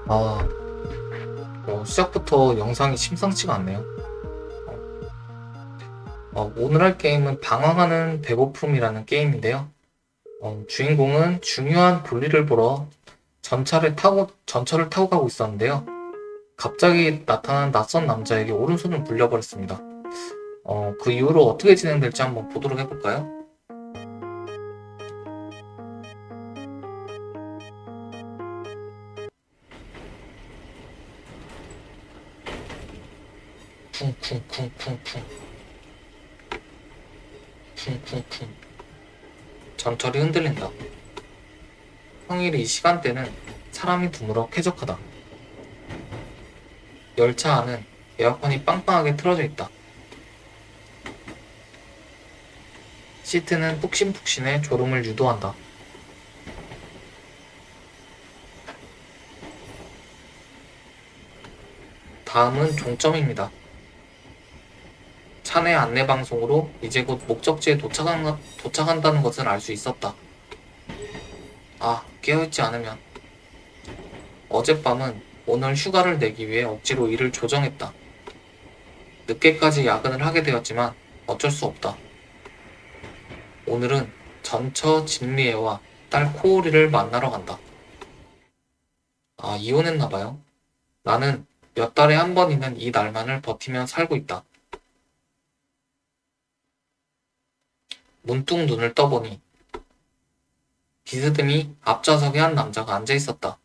아, 시작부터 영상이 심상치가 않네요. 오늘 할 게임은 방황하는 배고픔이라는 게임인데요. 주인공은 중요한 볼일을 보러 전철을 타고 가고 있었는데요. 갑자기 나타난 낯선 남자에게 오른손을 물려버렸습니다. 그 이후로 어떻게 진행될지 한번 보도록 해볼까요? 쿵쿵쿵쿵쿵 쿵쿵쿵 전철이 흔들린다. 평일 이 시간대는 사람이 드물어 쾌적하다. 열차 안은 에어컨이 빵빵하게 틀어져 있다. 시트는 푹신푹신해 졸음을 유도한다. 다음은 종점입니다. 차내 안내방송으로 이제 곧 목적지에 도착한다는 것을 알 수 있었다. 깨어있지 않으면. 어젯밤은 오늘 휴가를 내기 위해 억지로 일을 조정했다. 늦게까지 야근을 하게 되었지만 어쩔 수 없다. 오늘은 전처 진미애와 딸 코오리를 만나러 간다. 이혼했나봐요. 나는 몇 달에 한 번 있는 이 날만을 버티며 살고 있다. 문득 눈을 떠보니 비스듬히 앞좌석에 한 남자가 앉아 있었다.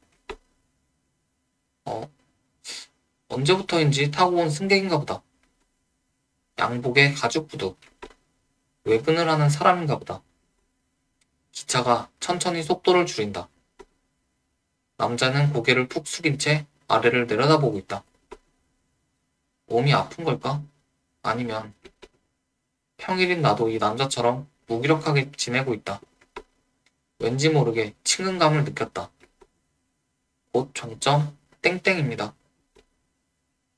언제부터인지 타고 온 승객인가 보다. 양복에 가죽 구두. 외근을 하는 사람인가 보다. 기차가 천천히 속도를 줄인다. 남자는 고개를 푹 숙인 채 아래를 내려다보고 있다. 몸이 아픈 걸까? 아니면 평일인 나도 이 남자처럼 무기력하게 지내고 있다. 왠지 모르게 친근감을 느꼈다. 곧 종점 땡땡입니다.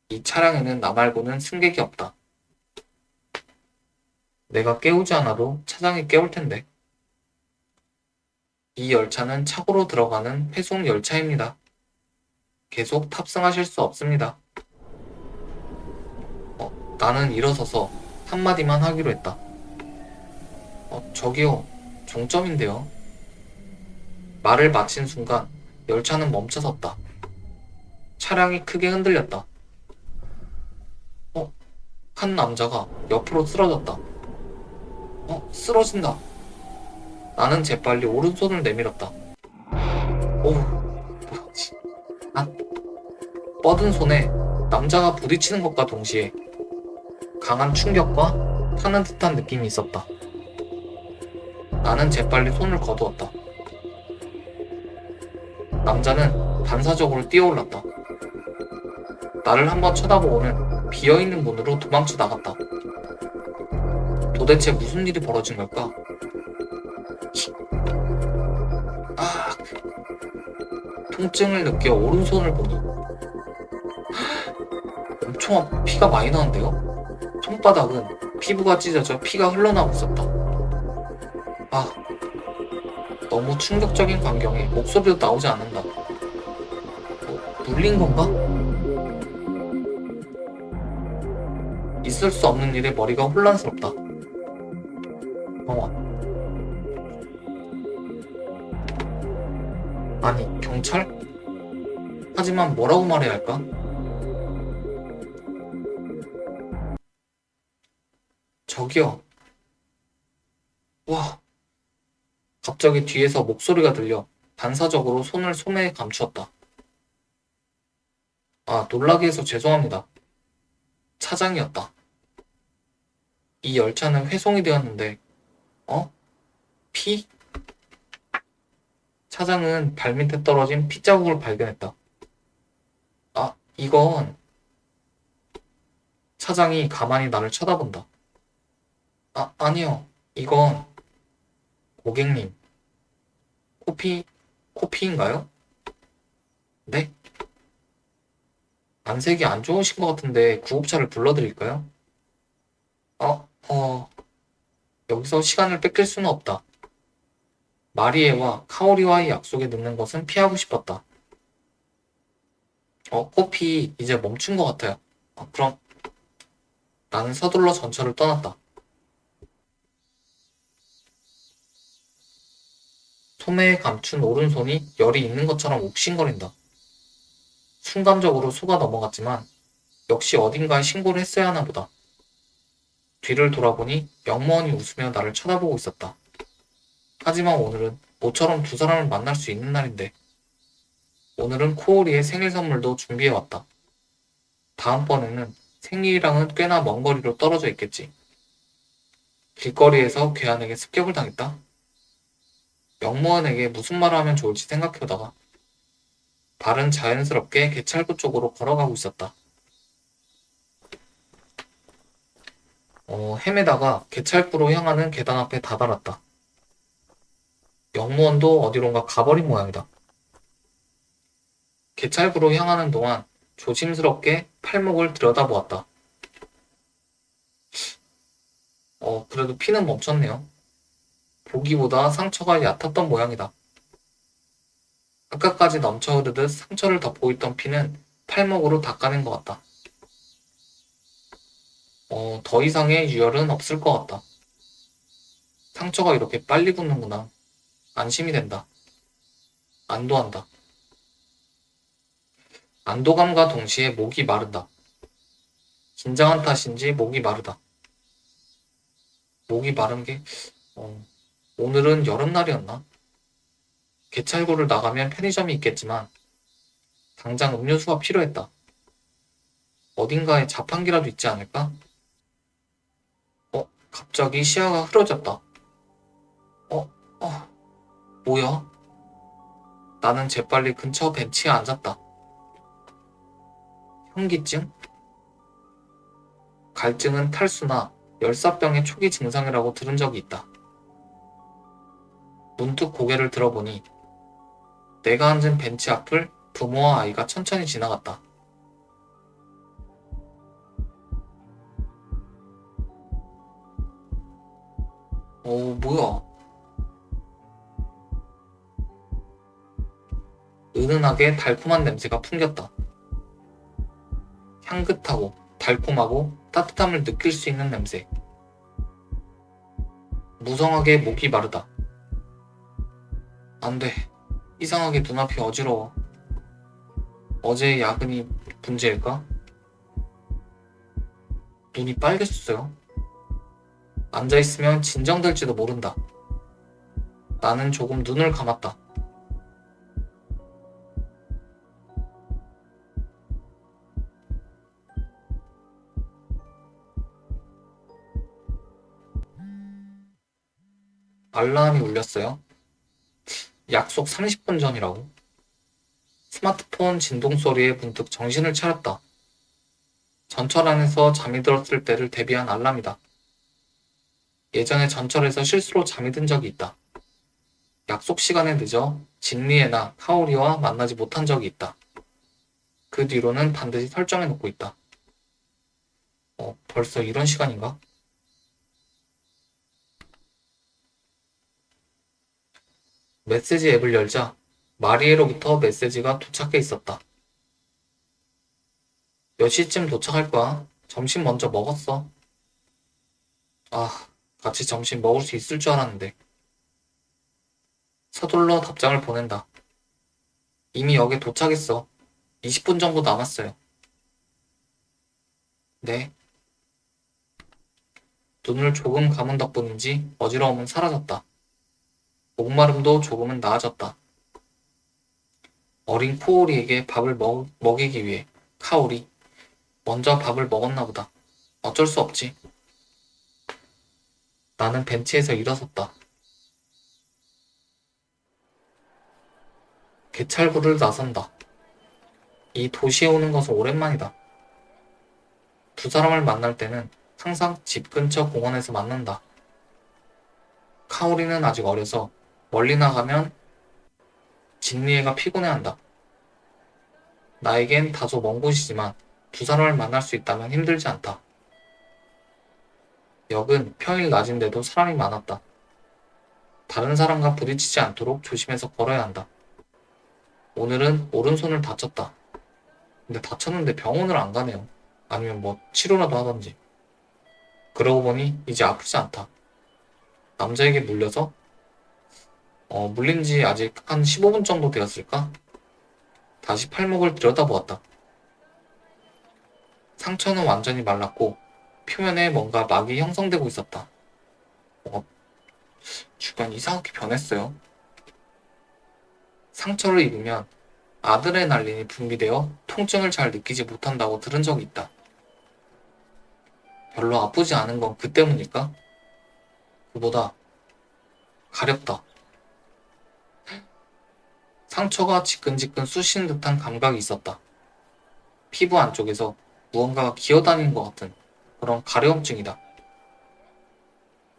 이 차량에는 나 말고는 승객이 없다. 내가 깨우지 않아도 차장이 깨울 텐데. 이 열차는 차고로 들어가는 회송 열차입니다. 계속 탑승하실 수 없습니다. 나는 일어서서 한마디만 하기로 했다. 저기요, 종점인데요. 말을 마친 순간 열차는 멈춰섰다. 차량이 크게 흔들렸다. 한 남자가 옆으로 쓰러졌다. 쓰러진다. 나는 재빨리 오른손을 내밀었다. 뭐지? 뻗은 손에 남자가 부딪히는 것과 동시에 강한 충격과 타는 듯한 느낌이 있었다. 나는 재빨리 손을 거두었다. 남자는 반사적으로 뛰어올랐다. 나를 한번 쳐다보고는 비어있는 문으로 도망쳐 나갔다. 도대체 무슨 일이 벌어진 걸까? 통증을 느껴 오른손을 보니 엄청 피가 많이 나는데요? 손바닥은 피부가 찢어져 피가 흘러나오고 있었다. 너무 충격적인 광경에 목소리도 나오지 않는다. 물린 건가? 있을 수 없는 일에 머리가 혼란스럽다. 아니, 경찰? 하지만 뭐라고 말해야 할까? 저기요. 와. 갑자기 뒤에서 목소리가 들려 반사적으로 손을 소매에 감추었다. 놀라게 해서 죄송합니다. 차장이었다. 이 열차는 회송이 되었는데, 피? 차장은 발밑에 떨어진 피자국을 발견했다. 이건... 차장이 가만히 나를 쳐다본다. 아니요. 이건... 고객님, 코피인가요? 네? 안색이 안 좋으신 것 같은데 구급차를 불러드릴까요? 여기서 시간을 뺏길 수는 없다. 마리에와 카오리와의 약속에 늦는 것은 피하고 싶었다. 코피 이제 멈춘 것 같아요. 그럼 나는 서둘러 전철을 떠났다. 소매에 감춘 오른손이 열이 있는 것처럼 욱신거린다. 순간적으로 속아 넘어갔지만 역시 어딘가에 신고를 했어야 하나 보다. 뒤를 돌아보니 영무원이 웃으며 나를 쳐다보고 있었다. 하지만 오늘은 모처럼 두 사람을 만날 수 있는 날인데 오늘은 코오리의 생일 선물도 준비해왔다. 다음번에는 생일이랑은 꽤나 먼 거리로 떨어져 있겠지. 길거리에서 괴한에게 습격을 당했다. 영무원에게 무슨 말을 하면 좋을지 생각해오다가 발은 자연스럽게 개찰구 쪽으로 걸어가고 있었다. 헤매다가 개찰구로 향하는 계단 앞에 다다랐다. 영무원도 어디론가 가버린 모양이다. 개찰구로 향하는 동안 조심스럽게 팔목을 들여다보았다. 그래도 피는 멈췄네요. 보기보다 상처가 얕았던 모양이다. 아까까지 넘쳐 흐르듯 상처를 덮고 있던 피는 팔목으로 닦아낸 것 같다. 더 이상의 유혈은 없을 것 같다. 상처가 이렇게 빨리 굳는구나. 안심이 된다. 안도한다. 안도감과 동시에 목이 마른다. 긴장한 탓인지 목이 마르다. 목이 마른 게, 오늘은 여름날이었나? 개찰구를 나가면 편의점이 있겠지만, 당장 음료수가 필요했다. 어딘가에 자판기라도 있지 않을까? 갑자기 시야가 흐려졌다. 뭐야? 나는 재빨리 근처 벤치에 앉았다. 현기증? 갈증은 탈수나 열사병의 초기 증상이라고 들은 적이 있다. 문득 고개를 들어보니 내가 앉은 벤치 앞을 부모와 아이가 천천히 지나갔다. 뭐야? 은은하게 달콤한 냄새가 풍겼다. 향긋하고 달콤하고 따뜻함을 느낄 수 있는 냄새. 무성하게 목이 마르다. 안 돼. 이상하게 눈앞이 어지러워. 어제의 야근이 문제일까? 눈이 빨개졌어요. 앉아있으면 진정될지도 모른다. 나는 조금 눈을 감았다. 알람이 울렸어요. 약속 30분 전이라고. 스마트폰 진동 소리에 문득 정신을 차렸다. 전철 안에서 잠이 들었을 때를 대비한 알람이다. 예전에 전철에서 실수로 잠이 든 적이 있다. 약속 시간에 늦어 진리에나 카오리와 만나지 못한 적이 있다. 그 뒤로는 반드시 설정해 놓고 있다. 벌써 이런 시간인가? 메시지 앱을 열자 마리에로부터 메시지가 도착해 있었다. 몇 시쯤 도착할 거야? 점심 먼저 먹었어. 같이 점심 먹을 수 있을 줄 알았는데. 서둘러 답장을 보낸다. 이미 역에 도착했어. 20분 정도 남았어요. 네. 눈을 조금 감은 덕분인지 어지러움은 사라졌다. 목마름도 조금은 나아졌다. 어린 코오리에게 밥을 먹이기 위해 카오리 먼저 밥을 먹었나 보다. 어쩔 수 없지. 나는 벤치에서 일어섰다. 개찰구를 나선다. 이 도시에 오는 것은 오랜만이다. 두 사람을 만날 때는 항상 집 근처 공원에서 만난다. 카오리는 아직 어려서 멀리 나가면 진리애가 피곤해한다. 나에겐 다소 먼 곳이지만 두 사람을 만날 수 있다면 힘들지 않다. 역은 평일 낮인데도 사람이 많았다. 다른 사람과 부딪히지 않도록 조심해서 걸어야 한다. 오늘은 오른손을 다쳤다. 근데 다쳤는데 병원을 안 가네요. 아니면 뭐 치료라도 하던지. 그러고 보니 이제 아프지 않다. 남자에게 물려서 물린 지 아직 한 15분 정도 되었을까? 다시 팔목을 들여다보았다. 상처는 완전히 말랐고 표면에 뭔가 막이 형성되고 있었다. 주변 이상하게 변했어요. 상처를 입으면 아드레날린이 분비되어 통증을 잘 느끼지 못한다고 들은 적이 있다. 별로 아프지 않은 건 그 때문일까? 그보다 가렵다. 상처가 지끈지끈 쑤시는 듯한 감각이 있었다. 피부 안쪽에서 무언가가 기어다니는 것 같은 그런 가려움증이다.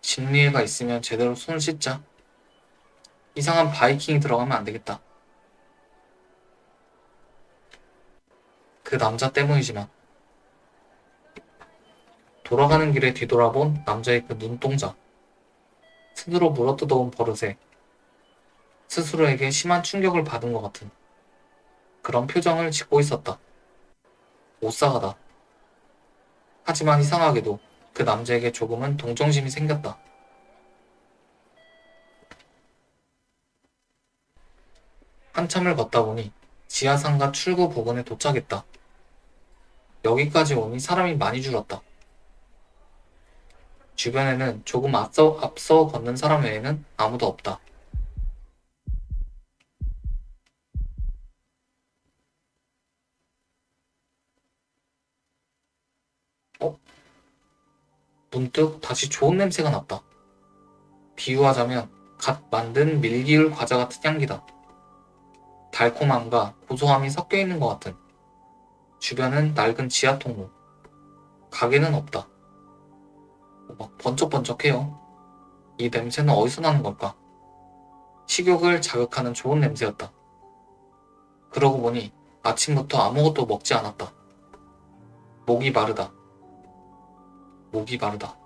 심리해가 있으면 제대로 손을 씻자. 이상한 바이킹이 들어가면 안 되겠다. 그 남자 때문이지만. 돌아가는 길에 뒤돌아본 남자의 그 눈동자. 스스로 물어뜯어온 버릇에 스스로에게 심한 충격을 받은 것 같은 그런 표정을 짓고 있었다. 오싹하다. 하지만 이상하게도 그 남자에게 조금은 동정심이 생겼다. 한참을 걷다 보니 지하상가 출구 부근에 도착했다. 여기까지 오니 사람이 많이 줄었다. 주변에는 조금 앞서 걷는 사람 외에는 아무도 없다. 어? 문득 다시 좋은 냄새가 났다. 비유하자면 갓 만든 밀기울 과자 같은 향기다. 달콤함과 고소함이 섞여 있는 것 같은. 주변은 낡은 지하 통로. 가게는 없다. 막 번쩍번쩍해요. 이 냄새는 어디서 나는 걸까? 식욕을 자극하는 좋은 냄새였다. 그러고 보니 아침부터 아무것도 먹지 않았다. 목이 마르다. 목이 마르다.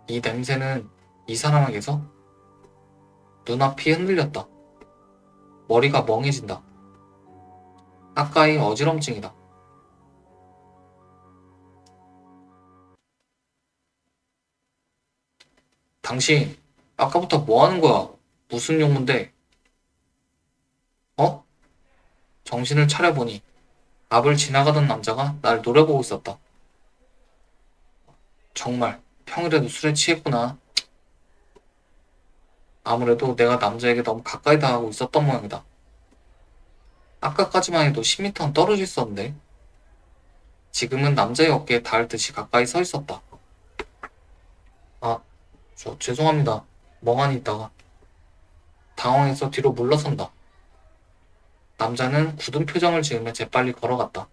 이 냄새는 이 사람에게서 눈앞이 흔들렸다. 머리가 멍해진다. 아까의 어지럼증이다. 당신, 아까부터 뭐 하는 거야? 무슨 용문데? 어? 정신을 차려보니 앞을 지나가던 남자가 날 노려보고 있었다. 정말 평일에도 술에 취했구나. 아무래도 내가 남자에게 너무 가까이 다가가고 있었던 모양이다. 아까까지만 해도 10m는 떨어져 있었는데 지금은 남자의 어깨에 닿을 듯이 가까이 서 있었다. 아, 저 죄송합니다. 멍하니 있다가 당황해서 뒤로 물러선다. 남자는 굳은 표정을 지으며 재빨리 걸어갔다.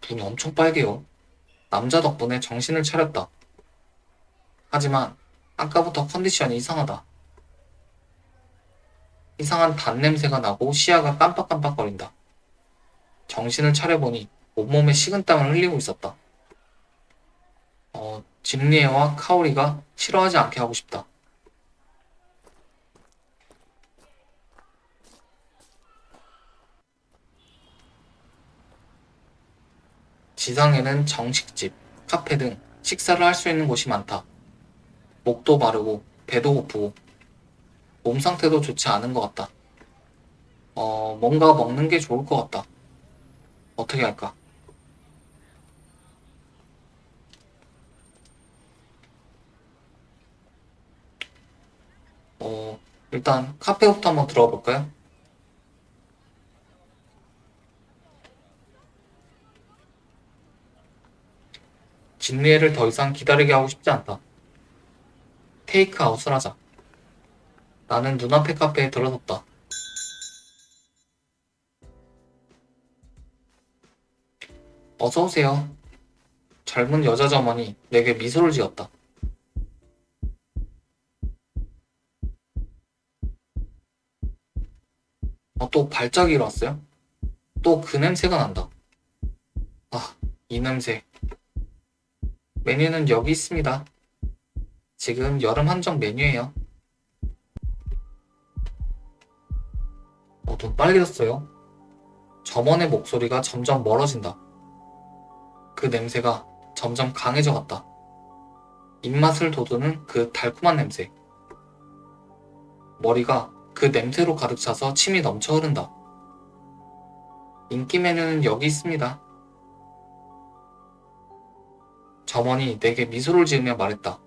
눈이 엄청 빨개요. 남자 덕분에 정신을 차렸다. 하지만 아까부터 컨디션이 이상하다. 이상한 단냄새가 나고 시야가 깜빡깜빡거린다. 정신을 차려보니 온몸에 식은땀을 흘리고 있었다. 진리에와 카오리가 싫어하지 않게 하고 싶다. 지상에는 정식집, 카페 등 식사를 할 수 있는 곳이 많다. 목도 마르고 배도 고프고 몸 상태도 좋지 않은 것 같다. 뭔가 먹는 게 좋을 것 같다. 어떻게 할까? 일단 카페부터 한번 들어가 볼까요? 진리애를 더 이상 기다리게 하고 싶지 않다. 테이크아웃을 하자. 나는 눈앞의 카페에 들어섰다. 어서 오세요. 젊은 여자 점원이 내게 미소를 지었다. 또 발작이 일어났어요? 또 그 냄새가 난다. 아, 이 냄새. 메뉴는 여기 있습니다. 지금 여름 한정 메뉴예요. 눈 빨개졌어요. 점원의 목소리가 점점 멀어진다. 그 냄새가 점점 강해져 갔다. 입맛을 돋우는 그 달콤한 냄새. 머리가 그 냄새로 가득 차서 침이 넘쳐 흐른다. 인기 메뉴는 여기 있습니다. 점원이 내게 미소를 지으며 말했다.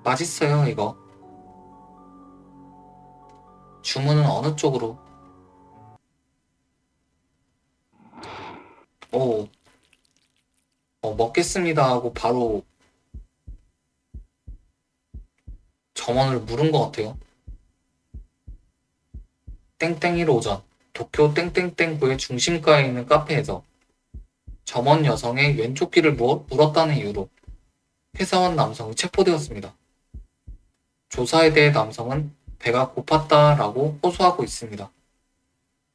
맛있어요, 이거. 주문은 어느 쪽으로? 오, 먹겠습니다 하고 바로 점원을 물은 것 같아요. 땡땡이로 오전, 도쿄 땡땡땡구의 중심가에 있는 카페에서 점원 여성의 왼쪽 귀를 물었다는 이유로 회사원 남성이 체포되었습니다. 조사에 대해 남성은 배가 고팠다라고 호소하고 있습니다.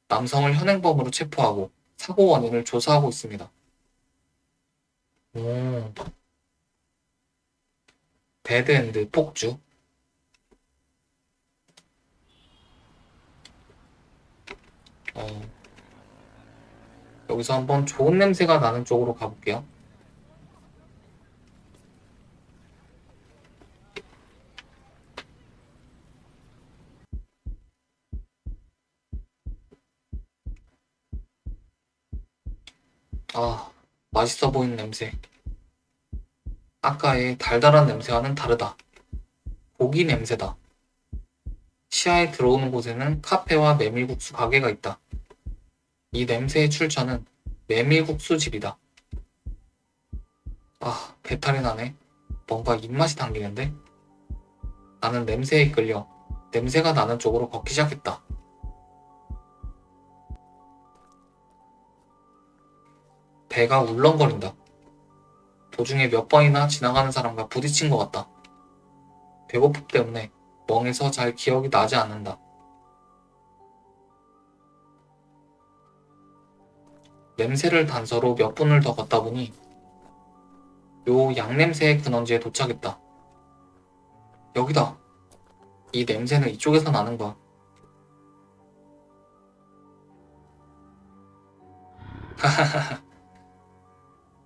남성을 현행범으로 체포하고 사고 원인을 조사하고 있습니다. 배드엔드 폭주. 여기서 한번 좋은 냄새가 나는 쪽으로 가볼게요. 맛있어 보이는 냄새. 아까의 달달한 냄새와는 다르다. 고기 냄새다. 시야에 들어오는 곳에는 카페와 메밀국수 가게가 있다. 이 냄새의 출처는 메밀국수 집이다. 배탈이 나네. 뭔가 입맛이 당기는데? 나는 냄새에 이끌려 냄새가 나는 쪽으로 걷기 시작했다. 배가 울렁거린다. 도중에 몇 번이나 지나가는 사람과 부딪힌 것 같다. 배고픔 때문에 멍해서 잘 기억이 나지 않는다. 냄새를 단서로 몇 분을 더 걷다 보니 요 양냄새의 근원지에 도착했다. 여기다. 이 냄새는 이쪽에서 나는 거야.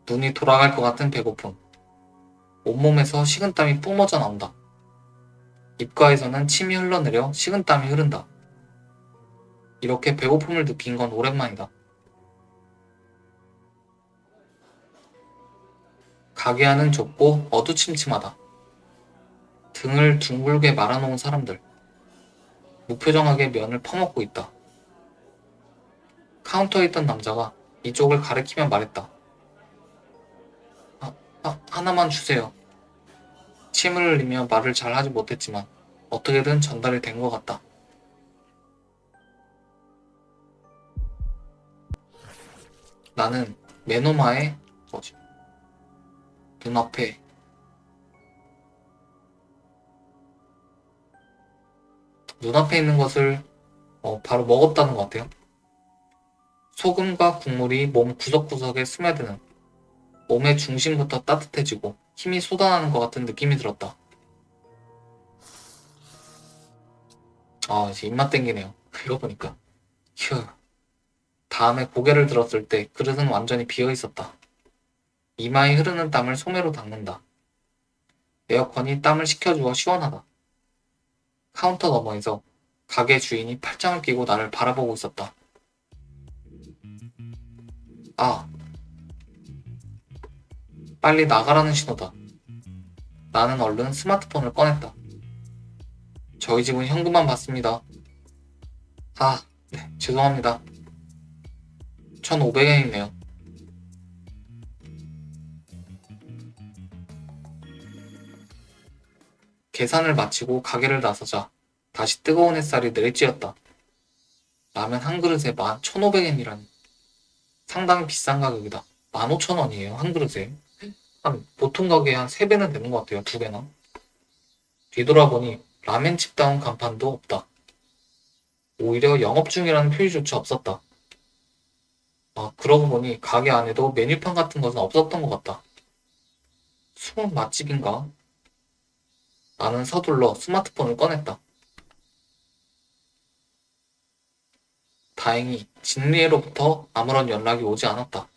눈이 돌아갈 것 같은 배고픔. 온몸에서 식은땀이 뿜어져 나온다. 입가에서는 침이 흘러내려 식은땀이 흐른다. 이렇게 배고픔을 느낀 건 오랜만이다. 가게 안은 좁고 어두침침하다. 등을 둥글게 말아놓은 사람들. 무표정하게 면을 퍼먹고 있다. 카운터에 있던 남자가 이쪽을 가리키며 말했다. 하나만 주세요. 침을 흘리며 말을 잘 하지 못했지만 어떻게든 전달이 된 것 같다. 나는 메노마의 눈앞에 있는 것을 바로 먹었다는 것 같아요. 소금과 국물이 몸 구석구석에 스며드는 몸의 중심부터 따뜻해지고 힘이 쏟아나는 것 같은 느낌이 들었다. 이제 입맛 땡기네요. 이거 보니까. 휴. 다음에 고개를 들었을 때 그릇은 완전히 비어 있었다. 이마에 흐르는 땀을 소매로 닦는다. 에어컨이 땀을 식혀주어 시원하다. 카운터 너머에서 가게 주인이 팔짱을 끼고 나를 바라보고 있었다. 빨리 나가라는 신호다. 나는 얼른 스마트폰을 꺼냈다. 저희 집은 현금만 받습니다. 네, 죄송합니다. 1,500엔이네요. 계산을 마치고 가게를 나서자 다시 뜨거운 햇살이 내리쬐었다. 라면 한 그릇에 1,500엔이라니. 상당히 비싼 가격이다. 15,000원이에요, 한 그릇에. 보통 가게에 한 3배는 되는 것 같아요, 2배나. 뒤돌아보니 라멘집다운 간판도 없다. 오히려 영업 중이라는 표시조차 없었다. 그러고 보니 가게 안에도 메뉴판 같은 것은 없었던 것 같다. 숨은 맛집인가? 나는 서둘러 스마트폰을 꺼냈다. 다행히 진리에로부터 아무런 연락이 오지 않았다.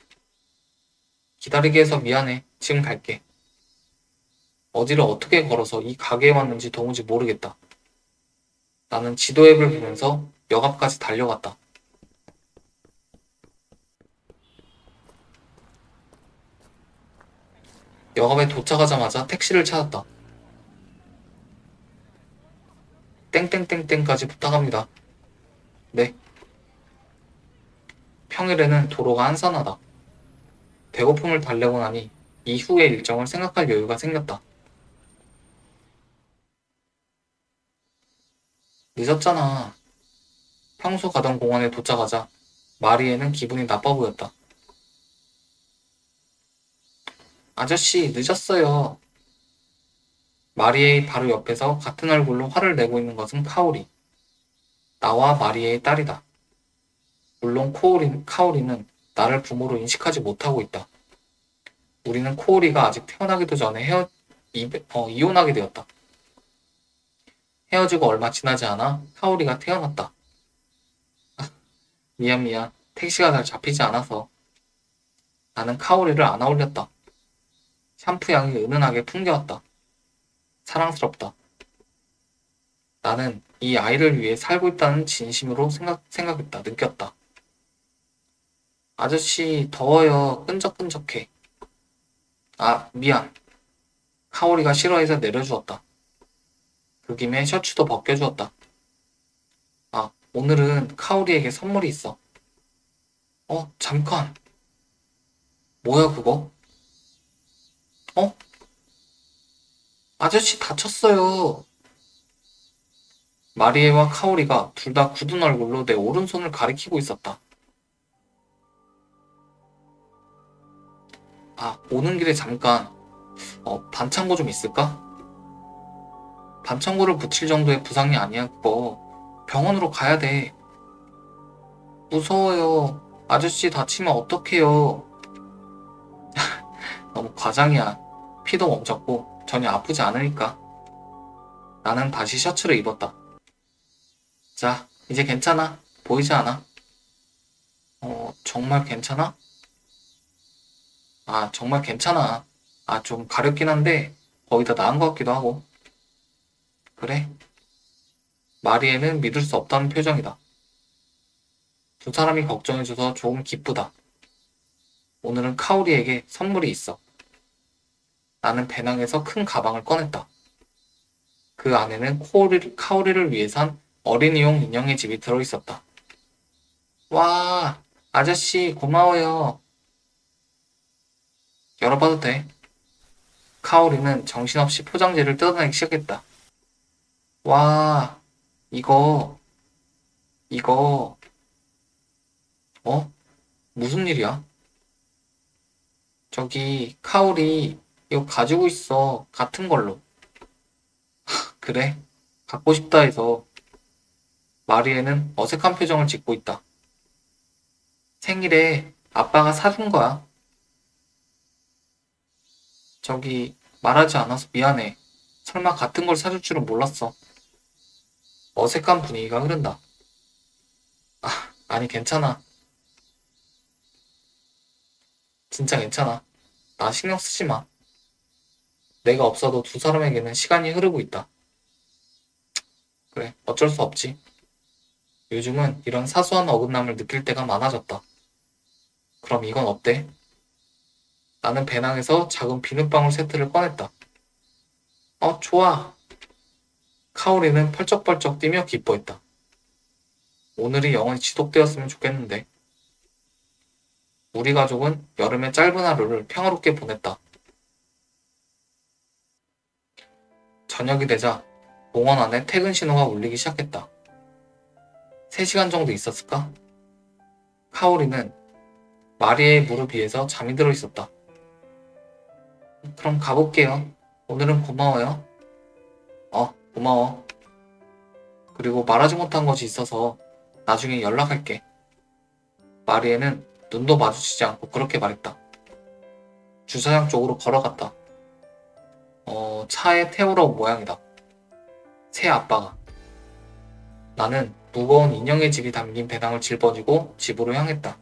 기다리게 해서 미안해. 지금 갈게. 어디를 어떻게 걸어서 이 가게에 왔는지 도무지 모르겠다. 나는 지도 앱을 보면서 역 앞까지 달려갔다. 역 앞에 도착하자마자 택시를 찾았다. 땡땡땡땡까지 부탁합니다. 네. 평일에는 도로가 한산하다. 배고픔을 달래고 나니 이후의 일정을 생각할 여유가 생겼다. 늦었잖아. 평소 가던 공원에 도착하자 마리에는 기분이 나빠 보였다. 아저씨, 늦었어요. 마리에의 바로 옆에서 같은 얼굴로 화를 내고 있는 것은 카오리. 나와 마리에의 딸이다. 물론 카오리는 나를 부모로 인식하지 못하고 있다. 우리는 코오리가 아직 태어나기도 전에 이혼하게 되었다. 헤어지고 얼마 지나지 않아 카오리가 태어났다. 미안. 택시가 잘 잡히지 않아서. 나는 카오리를 안아 올렸다. 샴푸 향이 은은하게 풍겨왔다. 사랑스럽다. 나는 이 아이를 위해 살고 있다는 진심으로 생각했다. 느꼈다. 아저씨, 더워요. 끈적끈적해. 아, 미안. 카오리가 싫어해서 내려주었다. 그 김에 셔츠도 벗겨주었다. 아, 오늘은 카오리에게 선물이 있어. 잠깐. 뭐야, 그거? 어? 아저씨 다쳤어요. 마리에와 카오리가 둘 다 굳은 얼굴로 내 오른손을 가리키고 있었다. 아, 오는 길에 잠깐, 반창고 좀 있을까? 반창고를 붙일 정도의 부상이 아니야, 그거. 병원으로 가야 돼. 무서워요. 아저씨 다치면 어떡해요. 너무 과장이야. 피도 멈췄고 전혀 아프지 않으니까. 나는 다시 셔츠를 입었다. 자, 이제 괜찮아. 보이지 않아? 정말 괜찮아? 아, 정말 괜찮아. 아, 좀 가렵긴 한데 거의 다 나은 것 같기도 하고. 그래? 마리에는 믿을 수 없다는 표정이다. 두 사람이 걱정해줘서 조금 기쁘다. 오늘은 카오리에게 선물이 있어. 나는 배낭에서 큰 가방을 꺼냈다. 그 안에는 카오리를 위해 산 어린이용 인형의 집이 들어있었다. 와, 아저씨 고마워요. 열어봐도 돼. 카오리는 정신없이 포장지를 뜯어내기 시작했다. 와, 이거, 이거, 어? 무슨 일이야? 저기, 카오리, 이거 가지고 있어. 같은 걸로. 그래? 갖고 싶다 해서 마리에는 어색한 표정을 짓고 있다. 생일에 아빠가 사준 거야. 저기, 말하지 않아서 미안해. 설마 같은 걸 사줄 줄은 몰랐어. 어색한 분위기가 흐른다. 아니, 괜찮아. 진짜 괜찮아. 나 신경 쓰지 마. 내가 없어도 두 사람에게는 시간이 흐르고 있다. 그래, 어쩔 수 없지. 요즘은 이런 사소한 어긋남을 느낄 때가 많아졌다. 그럼 이건 어때? 나는 배낭에서 작은 비눗방울 세트를 꺼냈다. 좋아. 카오리는 펄쩍펄쩍 뛰며 기뻐했다. 오늘이 영원히 지속되었으면 좋겠는데. 우리 가족은 여름의 짧은 하루를 평화롭게 보냈다. 저녁이 되자 공원 안에 퇴근 신호가 울리기 시작했다. 3시간 정도 있었을까? 카오리는 마리의 무릎 위에서 잠이 들어 있었다. 그럼 가볼게요. 오늘은 고마워요. 고마워. 그리고 말하지 못한 것이 있어서 나중에 연락할게. 마리에는 눈도 마주치지 않고 그렇게 말했다. 주차장 쪽으로 걸어갔다. 차에 태우러 온 모양이다. 새 아빠가. 나는 무거운 인형의 집이 담긴 배낭을 짊어지고 집으로 향했다.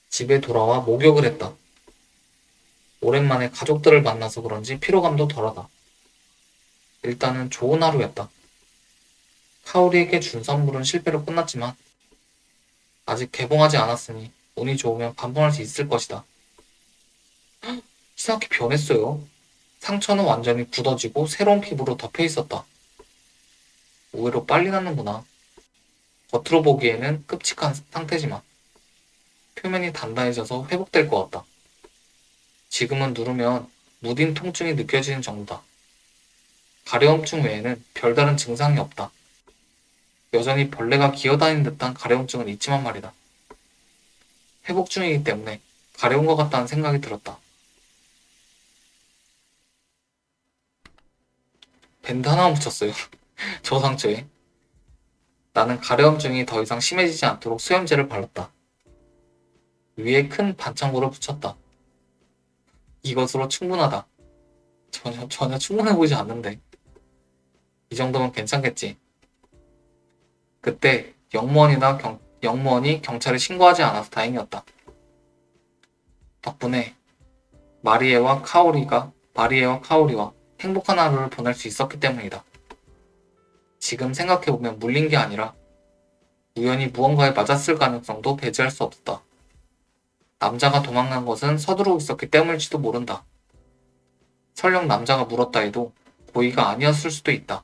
집에 돌아와 목욕을 했다. 오랜만에 가족들을 만나서 그런지 피로감도 덜하다. 일단은 좋은 하루였다. 카오리에게 준 선물은 실패로 끝났지만 아직 개봉하지 않았으니 운이 좋으면 반품할 수 있을 것이다. 이상하게 변했어요. 상처는 완전히 굳어지고 새로운 피부로 덮여 있었다. 의외로 빨리 낫는구나. 겉으로 보기에는 끔찍한 상태지만 표면이 단단해져서 회복될 것 같다. 지금은 누르면 무딘 통증이 느껴지는 정도다. 가려움증 외에는 별다른 증상이 없다. 여전히 벌레가 기어다니는 듯한 가려움증은 있지만 말이다. 회복 중이기 때문에 가려운 것 같다는 생각이 들었다. 밴드 하나 묻혔어요. 저 상처에. 나는 가려움증이 더 이상 심해지지 않도록 수염제를 발랐다. 위에 큰 반창고를 붙였다. 이것으로 충분하다. 전혀 충분해 보이지 않는데. 이 정도면 괜찮겠지. 그때 영무원이 경찰에 신고하지 않아서 다행이었다. 덕분에 마리에와 카오리와 행복한 하루를 보낼 수 있었기 때문이다. 지금 생각해보면 물린 게 아니라 우연히 무언가에 맞았을 가능성도 배제할 수 없었다. 남자가 도망간 것은 서두르고 있었기 때문일지도 모른다. 설령 남자가 물었다 해도 고의가 아니었을 수도 있다.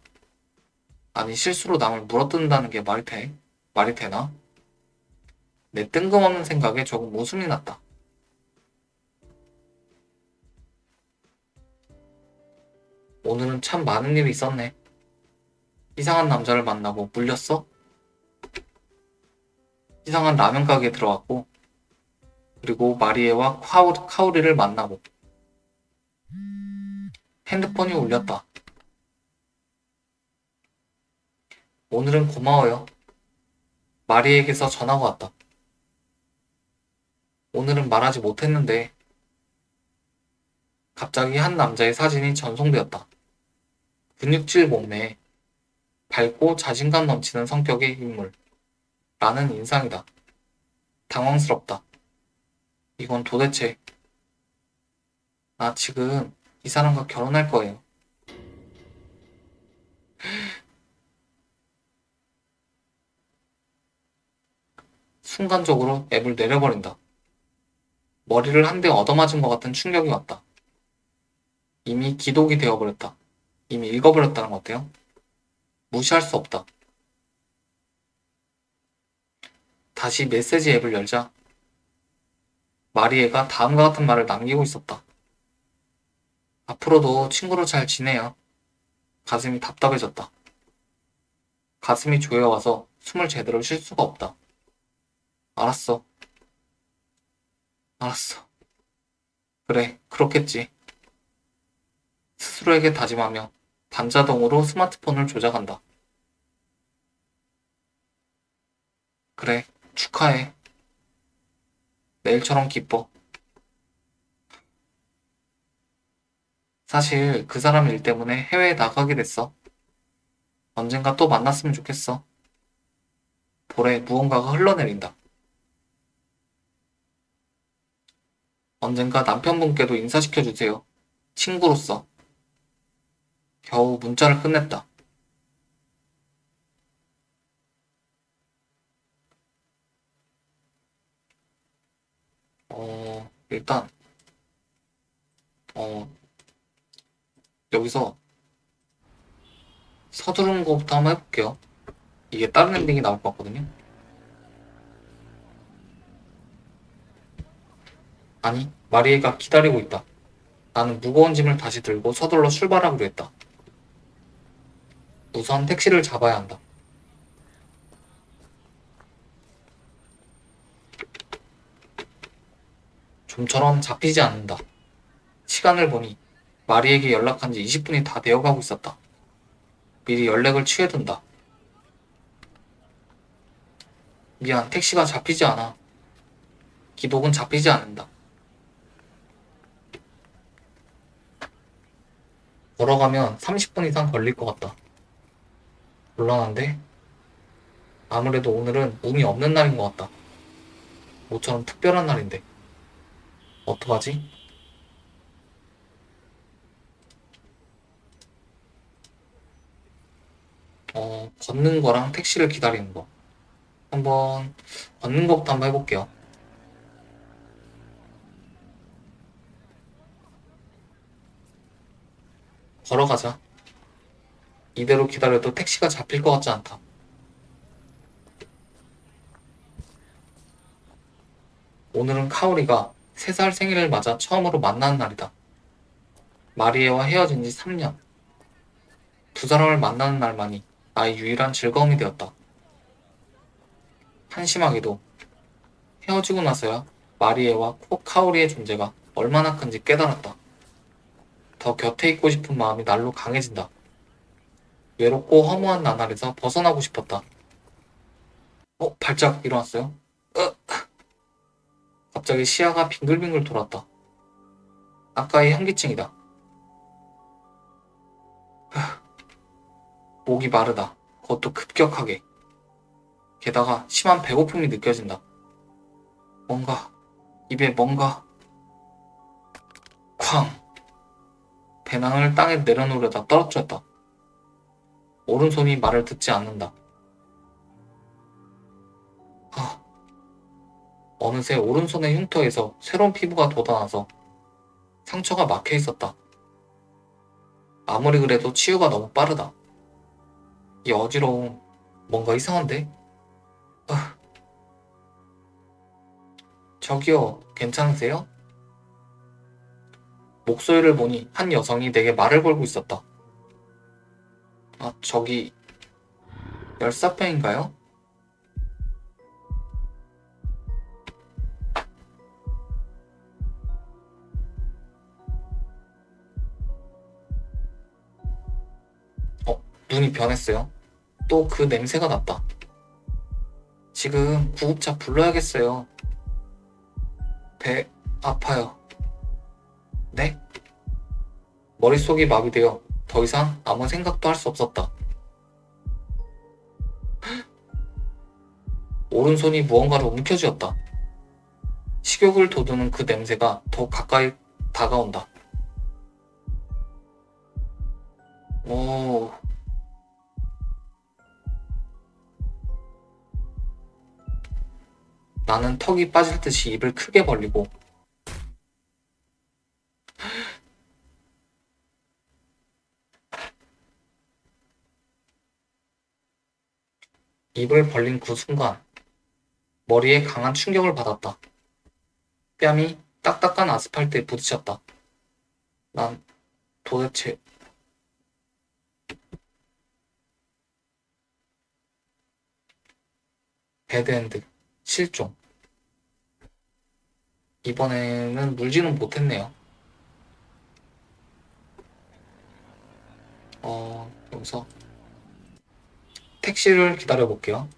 아니 실수로 남을 물어뜯는다는 게 말이 돼? 말이 되나? 내 뜬금없는 생각에 조금 웃음이 났다. 오늘은 참 많은 일이 있었네. 이상한 남자를 만나고 물렸어? 이상한 라면 가게에 들어갔고 그리고 마리에와 카오리를 만나고 핸드폰이 울렸다. 오늘은 고마워요. 마리에게서 전화가 왔다. 오늘은 말하지 못했는데 갑자기 한 남자의 사진이 전송되었다. 근육질 몸매에 밝고 자신감 넘치는 성격의 인물. 라는 인상이다. 당황스럽다. 이건 도대체 나 지금 이 사람과 결혼할 거예요. 순간적으로 앱을 내려버린다. 머리를 한 대 얻어맞은 것 같은 충격이 왔다. 이미 기독이 되어버렸다. 이미 읽어버렸다는 것 같아요. 무시할 수 없다. 다시 메시지 앱을 열자 마리에가 다음과 같은 말을 남기고 있었다. 앞으로도 친구로 잘 지내요. 가슴이 답답해졌다. 가슴이 조여와서 숨을 제대로 쉴 수가 없다. 알았어. 알았어. 그래, 그렇겠지. 스스로에게 다짐하며 반자동으로 스마트폰을 조작한다. 그래, 축하해. 내일처럼 기뻐. 사실 그 사람 일 때문에 해외에 나가게 됐어. 언젠가 또 만났으면 좋겠어. 볼에 무언가가 흘러내린다. 언젠가 남편분께도 인사시켜주세요. 친구로서. 겨우 문자를 끝냈다. 일단, 어, 여기서 서두르는 것부터 한번 해볼게요. 이게 다른 엔딩이 나올 것 같거든요. 아니, 마리에가 기다리고 있다. 나는 무거운 짐을 다시 들고 서둘러 출발하기로 했다. 우선 택시를 잡아야 한다. 좀처럼 잡히지 않는다. 시간을 보니 마리에게 연락한 지 20분이 다 되어가고 있었다. 미리 연락을 취해둔다. 미안, 택시가 잡히지 않아. 기복은 잡히지 않는다. 걸어가면 30분 이상 걸릴 것 같다. 곤란한데? 아무래도 오늘은 운이 없는 날인 것 같다. 모처럼 특별한 날인데. 어떡하지? 걷는 거랑 택시를 기다리는 거. 한번, 걷는 것부터 한번 해볼게요. 걸어가자. 이대로 기다려도 택시가 잡힐 것 같지 않다. 오늘은 카오리가 3살 생일을 맞아 처음으로 만나는 날이다. 마리에와 헤어진 지 3년. 두 사람을 만나는 날만이 나의 유일한 즐거움이 되었다. 한심하게도 헤어지고 나서야 마리에와 카오리의 존재가 얼마나 큰지 깨달았다. 더 곁에 있고 싶은 마음이 날로 강해진다. 외롭고 허무한 나날에서 벗어나고 싶었다. 발작 일어났어요? 갑자기 시야가 빙글빙글 돌았다. 아까의 현기증이다. 목이 마르다. 그것도 급격하게. 게다가 심한 배고픔이 느껴진다. 입에 뭔가, 쾅! 배낭을 땅에 내려놓으려다 떨어뜨렸다. 오른손이 말을 듣지 않는다. 어느새 오른손의 흉터에서 새로운 피부가 돋아나서 상처가 막혀 있었다. 아무리 그래도 치유가 너무 빠르다. 이 어지러움, 뭔가 이상한데? 저기요, 괜찮으세요? 목소리를 보니 한 여성이 내게 말을 걸고 있었다. 저기, 열사병인가요? 눈이 변했어요. 또 그 냄새가 났다. 지금 구급차 불러야겠어요. 배 아파요. 네? 머릿속이 마비되어 더 이상 아무 생각도 할 수 없었다. 오른손이 무언가를 움켜쥐었다. 식욕을 돋우는 그 냄새가 더 가까이 다가온다. 오, 나는 턱이 빠질 듯이 입을 크게 벌리고 입을 벌린 그 순간 머리에 강한 충격을 받았다. 뺨이 딱딱한 아스팔트에 부딪혔다. 난 도대체 배드엔드, 실종. 이번에는 물지는 못했네요. 여기서 택시를 기다려볼게요.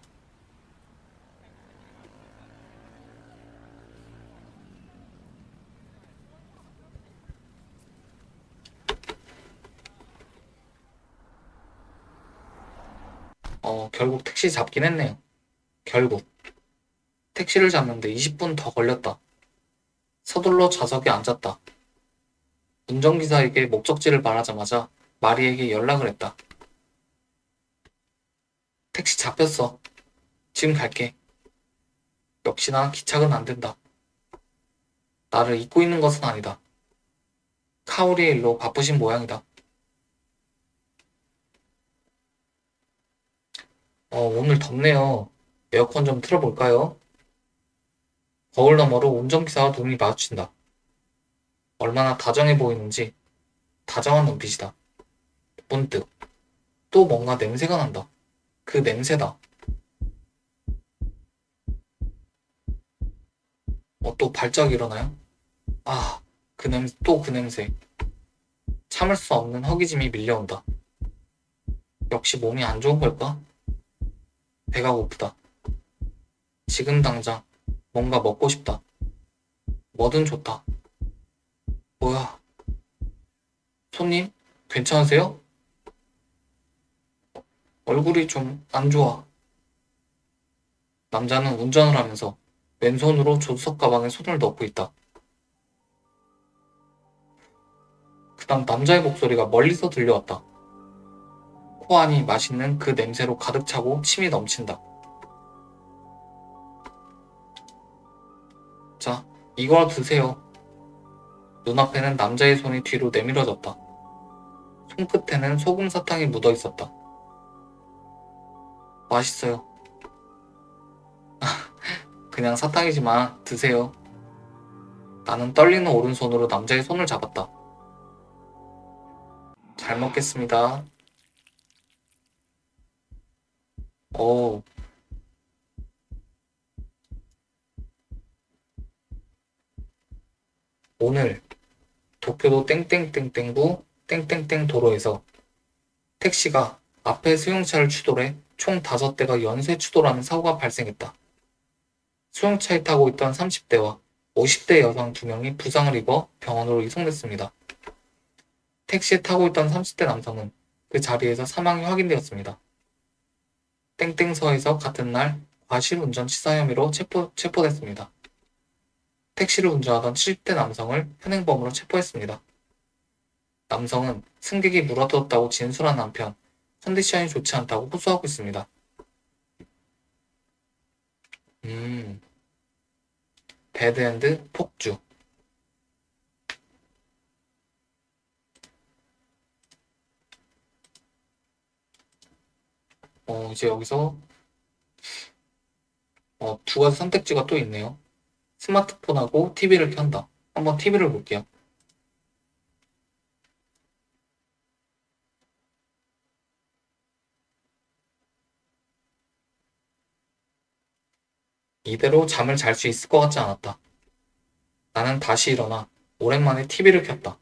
결국 택시 잡긴 했네요. 결국. 택시를 잡는데 20분 더 걸렸다. 서둘러 좌석에 앉았다. 운전기사에게 목적지를 말하자마자 마리에게 연락을 했다. 택시 잡혔어. 지금 갈게. 역시나 기착은 안 된다. 나를 잊고 있는 것은 아니다. 카오리의 일로 바쁘신 모양이다. 오늘 덥네요. 에어컨 좀 틀어볼까요? 거울 너머로 운전기사와 눈이 마주친다. 얼마나 다정해 보이는지 다정한 눈빛이다. 문득 또 뭔가 냄새가 난다. 그 냄새다. 또 발작이 일어나요? 또 그 냄새. 참을 수 없는 허기짐이 밀려온다. 역시 몸이 안 좋은 걸까? 배가 고프다. 지금 당장 뭔가 먹고 싶다. 뭐든 좋다. 뭐야? 손님? 괜찮으세요? 얼굴이 좀 안 좋아. 남자는 운전을 하면서 왼손으로 조수석 가방에 손을 넣고 있다. 그다음 남자의 목소리가 멀리서 들려왔다. 코 안이 맛있는 그 냄새로 가득 차고 침이 넘친다. 자, 이걸 드세요. 눈앞에는 남자의 손이 뒤로 내밀어졌다. 손끝에는 소금 사탕이 묻어 있었다. 맛있어요. 그냥 사탕이지만 드세요. 나는 떨리는 오른손으로 남자의 손을 잡았다. 잘 먹겠습니다. 오, 오늘 도쿄도 땡땡땡땡구 땡땡땡 도로에서 택시가 앞에 승용차를 추돌해 총 5대가 연쇄 추돌하는 사고가 발생했다. 수용차에 타고 있던 30대와 50대 여성 2명이 부상을 입어 병원으로 이송됐습니다. 택시에 타고 있던 30대 남성은 그 자리에서 사망이 확인되었습니다. 땡땡서에서 같은 날 과실운전치사 혐의로 체포됐습니다. 택시를 운전하던 70대 남성을 현행범으로 체포했습니다. 남성은 승객이 물어뜯었다고 진술한 한편 컨디션이 좋지 않다고 호소하고 있습니다. 배드엔드 폭주. 이제 여기서 2가지 선택지가 또 있네요. 스마트폰하고 TV를 켠다. 한번 TV를 볼게요. 이대로 잠을 잘 수 있을 것 같지 않았다. 나는 다시 일어나 오랜만에 TV를 켰다.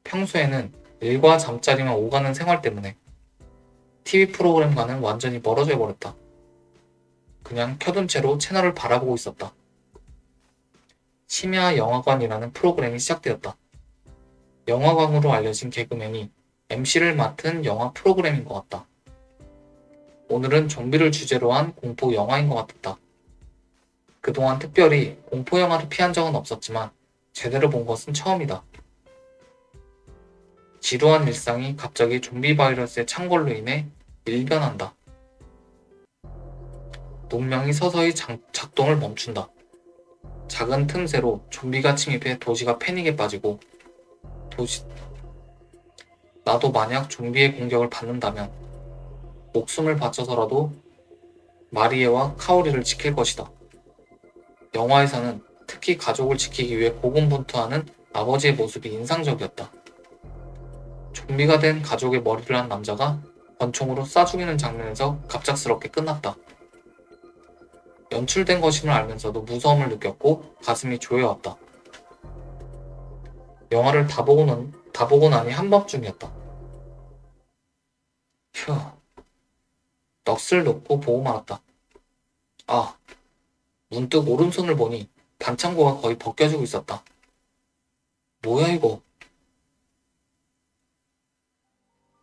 평소에는 일과 잠자리만 오가는 생활 때문에 TV 프로그램과는 완전히 멀어져 버렸다. 그냥 켜둔 채로 채널을 바라보고 있었다. 심야 영화관이라는 프로그램이 시작되었다. 영화광으로 알려진 개그맨이 MC를 맡은 영화 프로그램인 것 같다. 오늘은 좀비를 주제로 한 공포 영화인 것 같았다. 그동안 특별히 공포 영화를 피한 적은 없었지만 제대로 본 것은 처음이다. 지루한 일상이 갑자기 좀비 바이러스의 창궐로 인해 일변한다. 문명이 서서히 작동을 멈춘다. 작은 틈새로 좀비가 침입해 도시가 패닉에 빠지고 나도 만약 좀비의 공격을 받는다면 목숨을 바쳐서라도 마리에와 카오리를 지킬 것이다. 영화에서는 특히 가족을 지키기 위해 고군분투하는 아버지의 모습이 인상적이었다. 좀비가 된 가족의 머리를 한 남자가 권총으로 쏴 죽이는 장면에서 갑작스럽게 끝났다. 연출된 것임을 알면서도 무서움을 느꼈고 가슴이 조여왔다. 영화를 다 보고 나니 한밤중이었다. 휴, 넋을 놓고 보고 말았다. 아, 문득 오른손을 보니 반창고가 거의 벗겨지고 있었다. 뭐야 이거?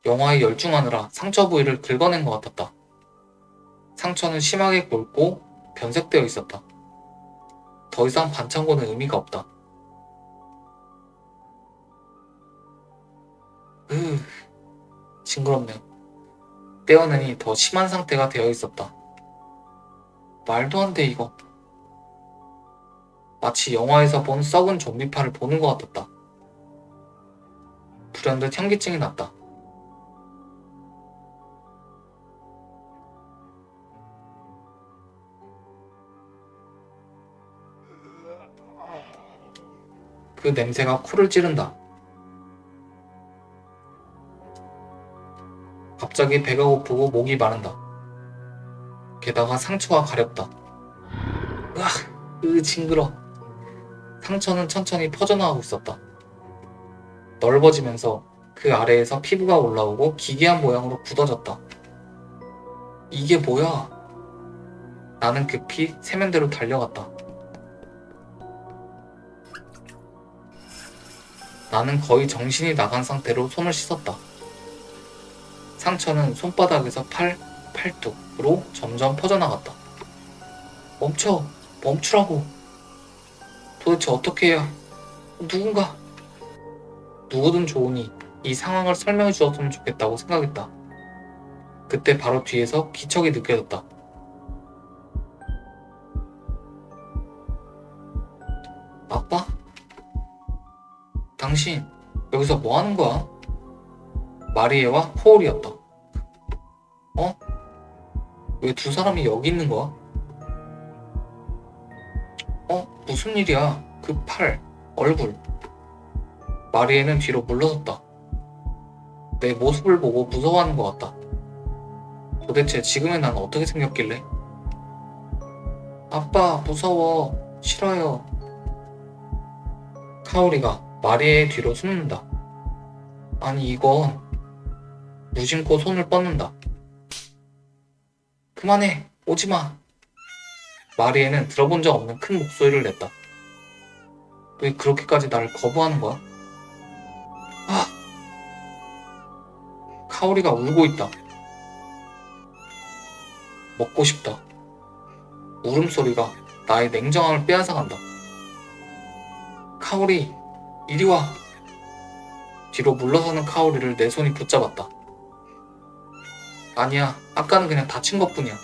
영화에 열중하느라 상처 부위를 긁어낸 것 같았다. 상처는 심하게 굵고 변색되어 있었다. 더 이상 반창고는 의미가 없다. 으, 징그럽네요. 떼어내니 더 심한 상태가 되어 있었다. 말도 안 돼 이거. 마치 영화에서 본 썩은 좀비파를 보는 것 같았다. 불현듯 현기증이 났다. 그 냄새가 코를 찌른다. 갑자기 배가 고프고 목이 마른다. 게다가 상처가 가렵다. 으악, 징그러. 상처는 천천히 퍼져나가고 있었다. 넓어지면서 그 아래에서 피부가 올라오고 기괴한 모양으로 굳어졌다. 이게 뭐야? 나는 급히 세면대로 달려갔다. 나는 거의 정신이 나간 상태로 손을 씻었다. 상처는 손바닥에서 팔뚝으로 점점 퍼져나갔다. 멈춰! 멈추라고! 도대체 어떻게 해야? 누군가! 누구든 좋으니 이 상황을 설명해 주었으면 좋겠다고 생각했다. 그때 바로 뒤에서 기척이 느껴졌다. 아빠? 당신 여기서 뭐 하는 거야? 마리에와 코올이었다. 어? 왜 두 사람이 여기 있는 거야? 무슨 일이야? 그 팔, 얼굴. 마리에는 뒤로 물러섰다. 내 모습을 보고 무서워하는 것 같다. 도대체 지금의 난 어떻게 생겼길래? 아빠, 무서워. 싫어요. 카오리가 마리에의 뒤로 숨는다. 아니, 이건 무심코 손을 뻗는다. 그만해, 오지마. 마리에는 들어본 적 없는 큰 목소리를 냈다. 왜 그렇게까지 나를 거부하는 거야? 아! 카오리가 울고 있다. 먹고 싶다. 울음소리가 나의 냉정함을 빼앗아간다. 카오리, 이리 와. 뒤로 물러서는 카오리를 내 손이 붙잡았다. 아니야, 아까는 그냥 다친 것뿐이야.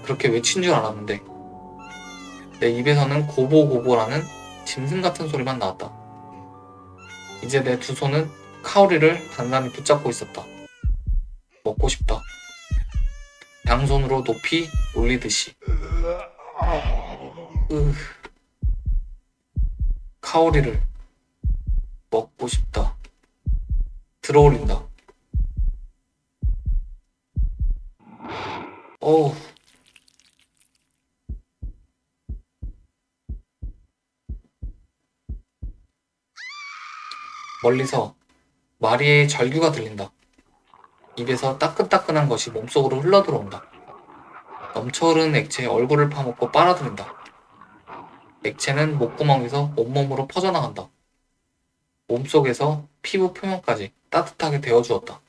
그렇게 외친 줄 알았는데 내 입에서는 고보고보라는 짐승 같은 소리만 나왔다. 이제 내 두 손은 카오리를 단단히 붙잡고 있었다. 먹고 싶다. 양손으로 높이 올리듯이. 카오리를 먹고 싶다. 들어올린다. 어우. 멀리서 마리에의 절규가 들린다. 입에서 따끈따끈한 것이 몸속으로 흘러들어온다. 넘쳐흐르는 액체에 얼굴을 파묻고 빨아들인다. 액체는 목구멍에서 온몸으로 퍼져나간다. 몸속에서 피부 표면까지 따뜻하게 데워주었다.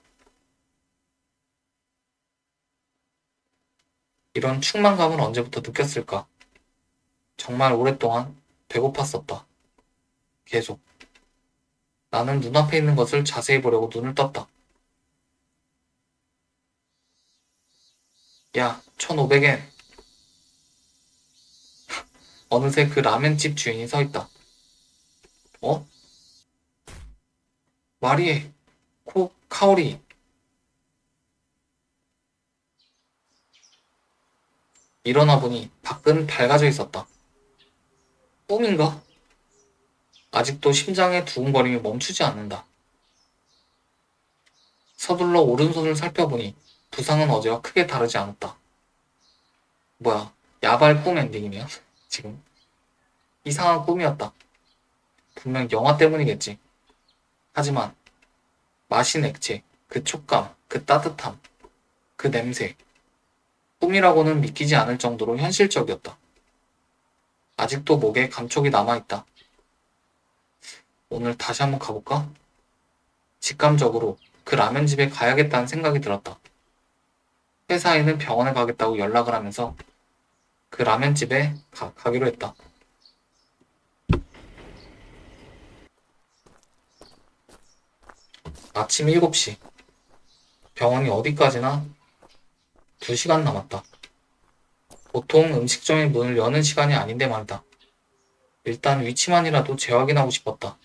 이런 충만감을 언제부터 느꼈을까? 정말 오랫동안 배고팠었다. 계속. 나는 눈앞에 있는 것을 자세히 보려고 눈을 떴다. 야, 1,500엔. 어느새 그 라멘집 주인이 서 있다. 어? 마리에, 카오리. 일어나 보니 밖은 밝아져 있었다. 꿈인가? 아직도 심장의 두근거림이 멈추지 않는다. 서둘러 오른손을 살펴보니 부상은 어제와 크게 다르지 않았다. 뭐야, 야발 꿈 엔딩이네요. 지금. 이상한 꿈이었다. 분명 영화 때문이겠지. 하지만 마신 액체, 그 촉감, 그 따뜻함, 그 냄새. 꿈이라고는 믿기지 않을 정도로 현실적이었다. 아직도 목에 감촉이 남아있다. 오늘 다시 한번 가볼까? 직감적으로 그 라면집에 가야겠다는 생각이 들었다. 회사에는 병원에 가겠다고 연락을 하면서 그 라면집에 가기로 했다. 아침 7시. 병원이 어디까지나 2시간 남았다. 보통 음식점의 문을 여는 시간이 아닌데 말이다. 일단 위치만이라도 재확인하고 싶었다.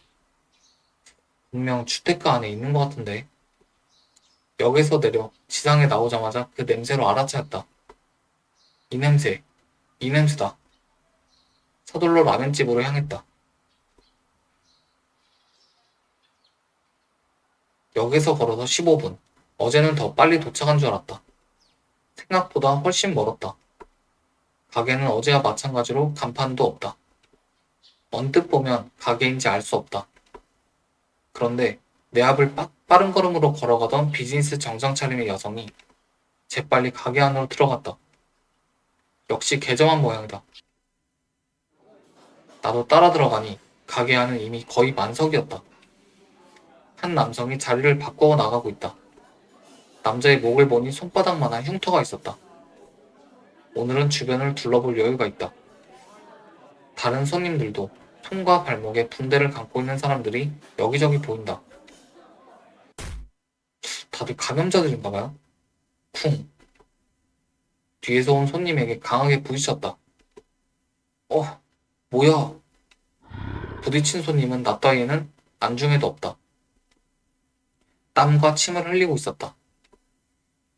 분명 주택가 안에 있는 것 같은데. 역에서 내려 지상에 나오자마자 그 냄새로 알아차렸다. 이 냄새, 이 냄새다. 서둘러 라면집으로 향했다. 역에서 걸어서 15분. 어제는 더 빨리 도착한 줄 알았다. 생각보다 훨씬 멀었다. 가게는 어제와 마찬가지로 간판도 없다. 언뜻 보면 가게인지 알 수 없다. 그런데 내 앞을 빠른 걸음으로 걸어가던 비즈니스 정장 차림의 여성이 재빨리 가게 안으로 들어갔다. 역시 개점한 모양이다. 나도 따라 들어가니 가게 안은 이미 거의 만석이었다. 한 남성이 자리를 바꿔 나가고 있다. 남자의 목을 보니 손바닥만한 흉터가 있었다. 오늘은 주변을 둘러볼 여유가 있다. 다른 손님들도 손과 발목에 붕대를 감고 있는 사람들이 여기저기 보인다. 다들 감염자들인가봐요? 쿵. 뒤에서 온 손님에게 강하게 부딪혔다. 뭐야? 부딪힌 손님은 나 따위에는 안중에도 없다. 땀과 침을 흘리고 있었다.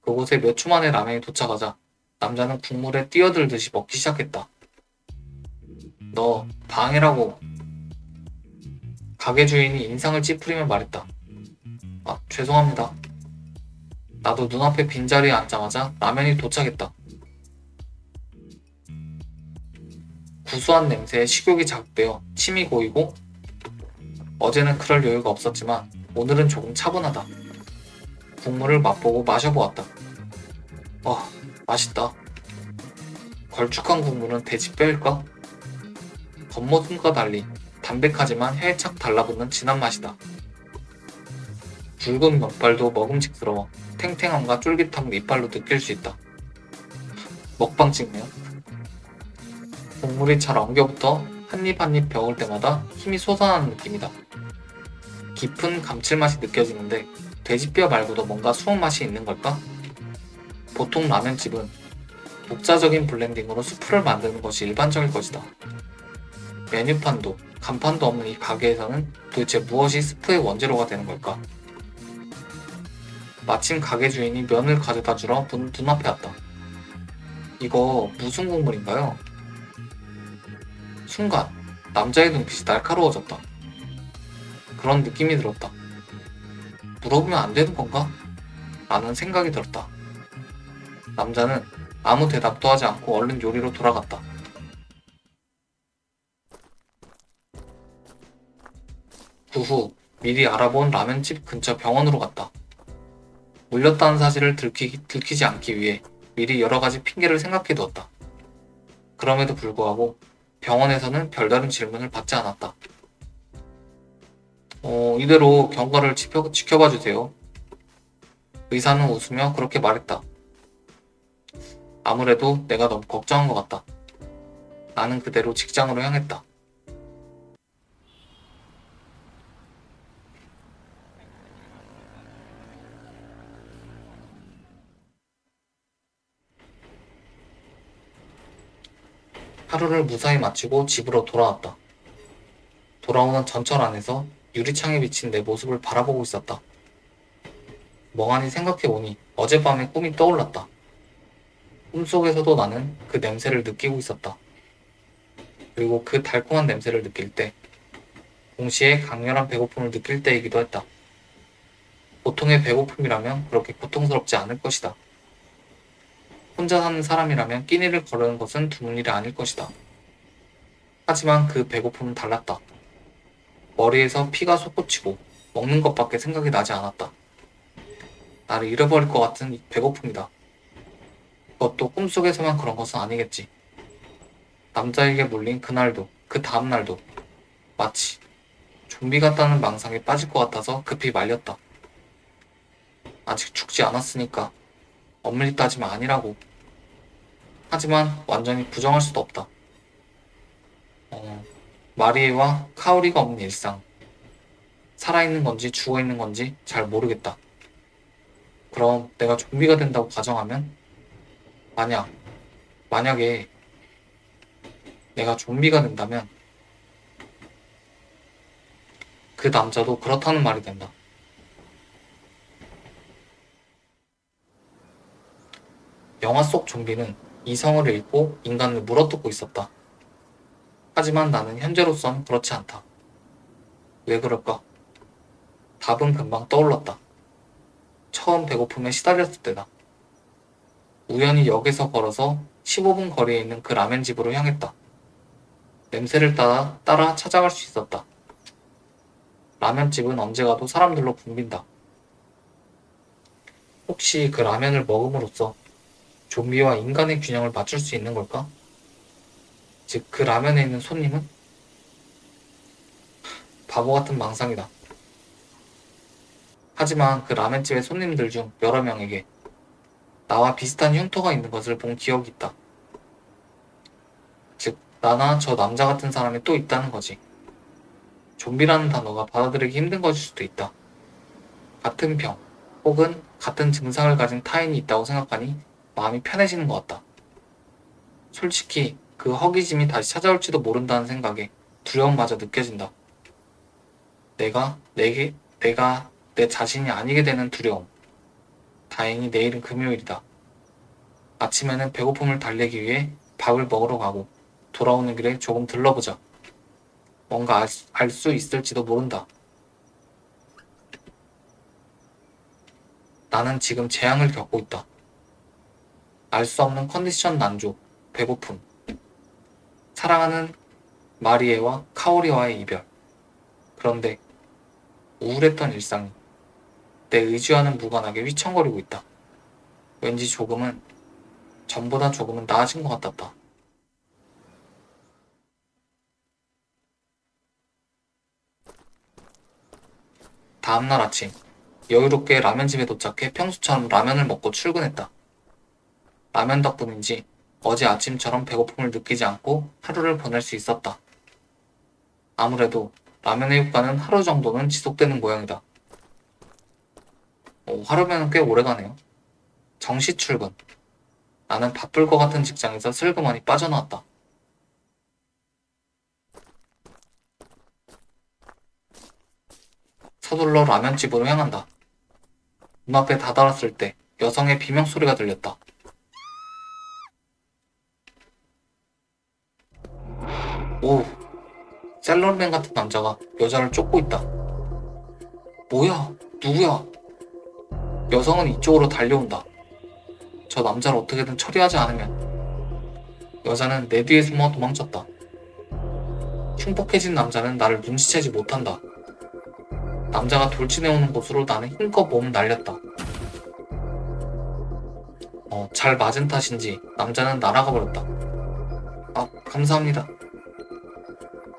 그곳에 몇 초 만에 라면이 도착하자 남자는 국물에 뛰어들듯이 먹기 시작했다. 너 방해라고. 가게 주인이 인상을 찌푸리며 말했다. 죄송합니다. 나도 눈앞에 빈자리에 앉자마자 라면이 도착했다. 구수한 냄새에 식욕이 자극되어 침이 고이고 어제는 그럴 여유가 없었지만 오늘은 조금 차분하다. 국물을 맛보고 마셔보았다. 맛있다. 걸쭉한 국물은 돼지 뼈일까? 겉모습과 달리 담백하지만 혀에 착 달라붙는 진한 맛이다. 붉은 면발도 먹음직스러워 탱탱함과 쫄깃함을 이빨로 느낄 수 있다. 먹방 찍네요. 국물이 잘 엉겨붙어 한입 한입 베을 때마다 힘이 솟아나는 느낌이다. 깊은 감칠맛이 느껴지는데 돼지뼈 말고도 뭔가 수은 맛이 있는 걸까? 보통 라면집은 독자적인 블렌딩으로 수프를 만드는 것이 일반적일 것이다. 메뉴판도 간판도 없는 이 가게에서는 도대체 무엇이 스프의 원재료가 되는 걸까? 마침 가게 주인이 면을 가져다 주러 눈앞에 왔다. 이거 무슨 국물인가요? 순간 남자의 눈빛이 날카로워졌다. 그런 느낌이 들었다. 물어보면 안 되는 건가? 라는 생각이 들었다. 남자는 아무 대답도 하지 않고 얼른 요리로 돌아갔다. 그 후 미리 알아본 라면집 근처 병원으로 갔다. 물렸다는 사실을 들키지 않기 위해 미리 여러 가지 핑계를 생각해 두었다. 그럼에도 불구하고 병원에서는 별다른 질문을 받지 않았다. 이대로 경과를 지켜봐 주세요. 의사는 웃으며 그렇게 말했다. 아무래도 내가 너무 걱정한 것 같다. 나는 그대로 직장으로 향했다. 하루를 무사히 마치고 집으로 돌아왔다. 돌아오는 전철 안에서 유리창에 비친 내 모습을 바라보고 있었다. 멍하니 생각해보니 어젯밤의 꿈이 떠올랐다. 꿈속에서도 나는 그 냄새를 느끼고 있었다. 그리고 그 달콤한 냄새를 느낄 때 동시에 강렬한 배고픔을 느낄 때이기도 했다. 보통의 배고픔이라면 그렇게 고통스럽지 않을 것이다. 혼자 사는 사람이라면 끼니를 거르는 것은 드문 일이 아닐 것이다. 하지만 그 배고픔은 달랐다. 머리에서 피가 솟구치고 먹는 것밖에 생각이 나지 않았다. 나를 잃어버릴 것 같은 이 배고픔이다. 그것도 꿈속에서만 그런 것은 아니겠지. 남자에게 물린 그날도 그 다음날도 마치 좀비 같다는 망상에 빠질 것 같아서 급히 말렸다. 아직 죽지 않았으니까 엄밀히 따지면 아니라고. 하지만 완전히 부정할 수도 없다. 마리에와 카오리가 없는 일상. 살아있는 건지 죽어있는 건지 잘 모르겠다. 그럼 내가 좀비가 된다고 가정하면 만약에 내가 좀비가 된다면 그 남자도 그렇다는 말이 된다. 영화 속 좀비는 이성을 잃고 인간을 물어뜯고 있었다. 하지만 나는 현재로선 그렇지 않다. 왜 그럴까? 답은 금방 떠올랐다. 처음 배고픔에 시달렸을 때다. 우연히 역에서 걸어서 15분 거리에 있는 그 라멘집으로 향했다. 냄새를 따라 찾아갈 수 있었다. 라면집은 언제 가도 사람들로 붐빈다. 혹시 그 라면을 먹음으로써 좀비와 인간의 균형을 맞출 수 있는 걸까? 즉, 그 라면에 있는 손님은? 바보 같은 망상이다. 하지만 그 라멘집의 손님들 중 여러 명에게 나와 비슷한 흉터가 있는 것을 본 기억이 있다. 즉, 나나 저 남자 같은 사람이 또 있다는 거지. 좀비라는 단어가 받아들이기 힘든 것일 수도 있다. 같은 병, 혹은 같은 증상을 가진 타인이 있다고 생각하니 마음이 편해지는 것 같다. 솔직히 그 허기짐이 다시 찾아올지도 모른다는 생각에 두려움마저 느껴진다. 내가 내 자신이 아니게 되는 두려움. 다행히 내일은 금요일이다. 아침에는 배고픔을 달래기 위해 밥을 먹으러 가고 돌아오는 길에 조금 들러보자. 뭔가 알 수 있을지도 모른다. 나는 지금 재앙을 겪고 있다. 알 수 없는 컨디션 난조, 배고픔. 사랑하는 마리에와 카오리와의 이별. 그런데 우울했던 일상이 내 의지와는 무관하게 휘청거리고 있다. 왠지 전보다 조금은 나아진 것 같았다. 다음날 아침, 여유롭게 라면집에 도착해 평소처럼 라면을 먹고 출근했다. 라면 덕분인지 어제 아침처럼 배고픔을 느끼지 않고 하루를 보낼 수 있었다. 아무래도 라면의 효과는 하루 정도는 지속되는 모양이다. 하루면 꽤 오래가네요. 정시 출근. 나는 바쁠 것 같은 직장에서 슬그머니 빠져나왔다. 서둘러 라면집으로 향한다. 문 앞에 다다랐을 때 여성의 비명소리가 들렸다. 오, 셀러리맨 같은 남자가 여자를 쫓고 있다. 뭐야? 누구야? 여성은 이쪽으로 달려온다. 저 남자를 어떻게든 처리하지 않으면. 여자는 내 뒤에 숨어 도망쳤다. 흉폭해진 남자는 나를 눈치채지 못한다. 남자가 돌진해오는 곳으로 나는 힘껏 몸을 날렸다. 잘 맞은 탓인지 남자는 날아가 버렸다. 아, 감사합니다.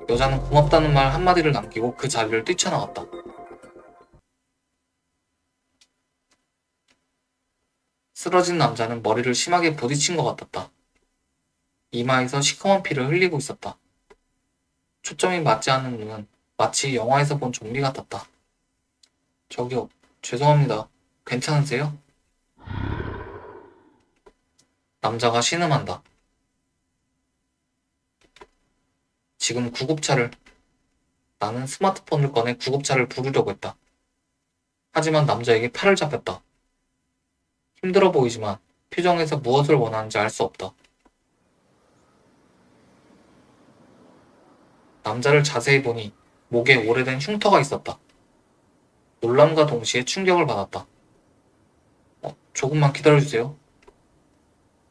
여자는 고맙다는 말 한마디를 남기고 그 자리를 뛰쳐나갔다. 쓰러진 남자는 머리를 심하게 부딪힌 것 같았다. 이마에서 시커먼 피를 흘리고 있었다. 초점이 맞지 않는 눈은 마치 영화에서 본 좀비 같았다. 저기요, 죄송합니다. 괜찮으세요? 남자가 신음한다. 지금 구급차를. 나는 스마트폰을 꺼내 구급차를 부르려고 했다. 하지만 남자에게 팔을 잡혔다. 힘들어 보이지만 표정에서 무엇을 원하는지 알 수 없다. 남자를 자세히 보니 목에 오래된 흉터가 있었다. 놀람과 동시에 충격을 받았다. 조금만 기다려주세요.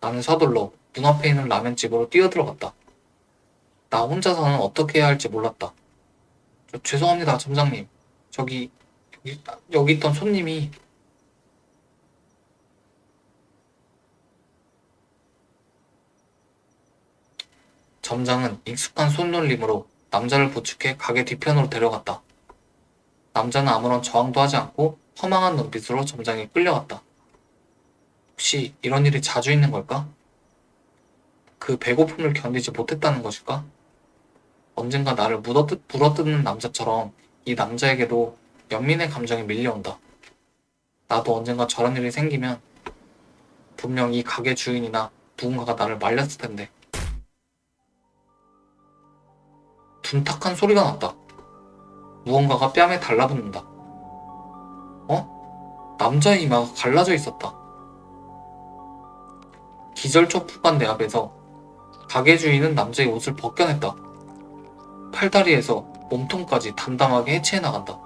나는 서둘러 눈앞에 있는 라면집으로 뛰어들어갔다. 나 혼자서는 어떻게 해야 할지 몰랐다. 죄송합니다, 점장님. 여기 있던 손님이. 점장은 익숙한 손놀림으로 남자를 부축해 가게 뒤편으로 데려갔다. 남자는 아무런 저항도 하지 않고 허망한 눈빛으로 점장에 끌려갔다. 혹시 이런 일이 자주 있는 걸까? 그 배고픔을 견디지 못했다는 것일까? 언젠가 나를 물어뜯는 남자처럼 이 남자에게도 연민의 감정이 밀려온다. 나도 언젠가 저런 일이 생기면 분명 이 가게 주인이나 누군가가 나를 말렸을 텐데. 둔탁한 소리가 났다. 무언가가 뺨에 달라붙는다. 남자의 이마가 갈라져 있었다. 기절초풍한 내 앞에서 가게 주인은 남자의 옷을 벗겨냈다. 팔다리에서 몸통까지 담담하게 해체해 나간다.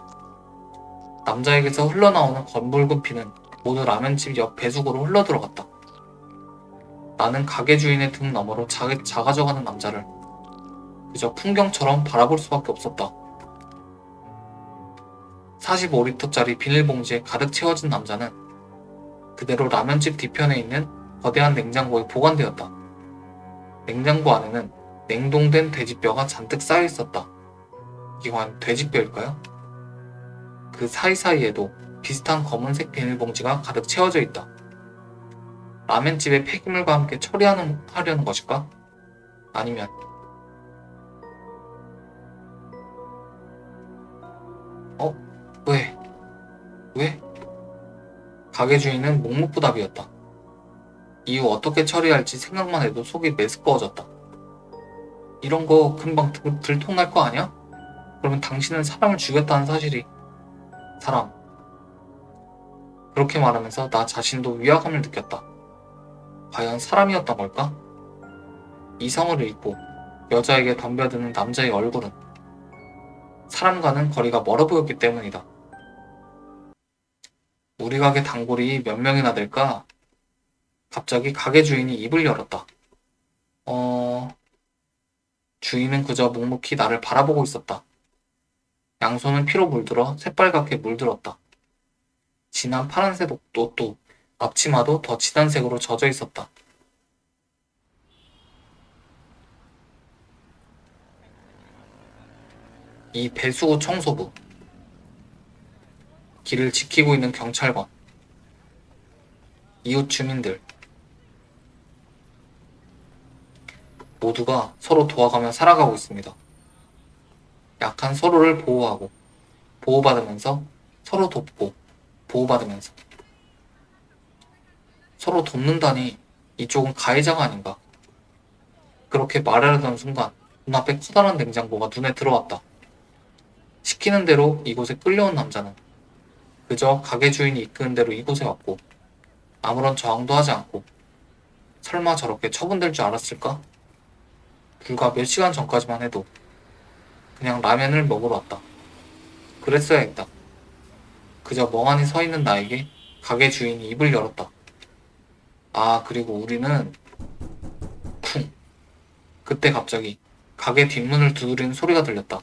남자에게서 흘러나오는 검붉은 피는 모두 라면집 옆 배수구로 흘러들어갔다. 나는 가게 주인의 등 너머로 작아져가는 남자를 그저 풍경처럼 바라볼 수밖에 없었다. 45리터짜리 비닐봉지에 가득 채워진 남자는 그대로 라면집 뒤편에 있는 거대한 냉장고에 보관되었다. 냉장고 안에는 냉동된 돼지뼈가 잔뜩 쌓여 있었다. 이게 과연 돼지뼈일까요? 그 사이사이에도 비슷한 검은색 비닐봉지가 가득 채워져 있다. 라멘집의 폐기물과 함께 처리하려는 것일까? 아니면 어? 왜? 왜? 가게 주인은 묵묵부답이었다. 이후 어떻게 처리할지 생각만 해도 속이 메스꺼워졌다. 이런 거 금방 들통날 거 아니야? 그러면 당신은 사람을 죽였다는 사실이 사람. 그렇게 말하면서 나 자신도 위화감을 느꼈다. 과연 사람이었던 걸까? 이성을 잃고 여자에게 덤벼드는 남자의 얼굴은 사람과는 거리가 멀어 보였기 때문이다. 우리 가게 단골이 몇 명이나 될까? 갑자기 가게 주인이 입을 열었다. 주인은 그저 묵묵히 나를 바라보고 있었다. 양손은 피로 물들어 새빨갛게 물들었다. 진한 파란색 옷도 앞치마도 더 진한 색으로 젖어 있었다. 이 배수구 청소부, 길을 지키고 있는 경찰관, 이웃 주민들 모두가 서로 도와가며 살아가고 있습니다. 약한 서로를 보호하고 보호받으면서 서로 돕고 보호받으면서 서로 돕는다니 이쪽은 가해자가 아닌가. 그렇게 말하려던 순간 눈앞에 커다란 냉장고가 눈에 들어왔다. 시키는 대로 이곳에 끌려온 남자는 그저 가게 주인이 이끄는 대로 이곳에 왔고 아무런 저항도 하지 않고 설마 저렇게 처분될 줄 알았을까? 불과 몇 시간 전까지만 해도 그냥 라면을 먹으러 왔다. 그랬어야 했다. 그저 멍하니 서 있는 나에게 가게 주인이 입을 열었다. 아, 그리고 우리는 쿵. 그때 갑자기 가게 뒷문을 두드리는 소리가 들렸다.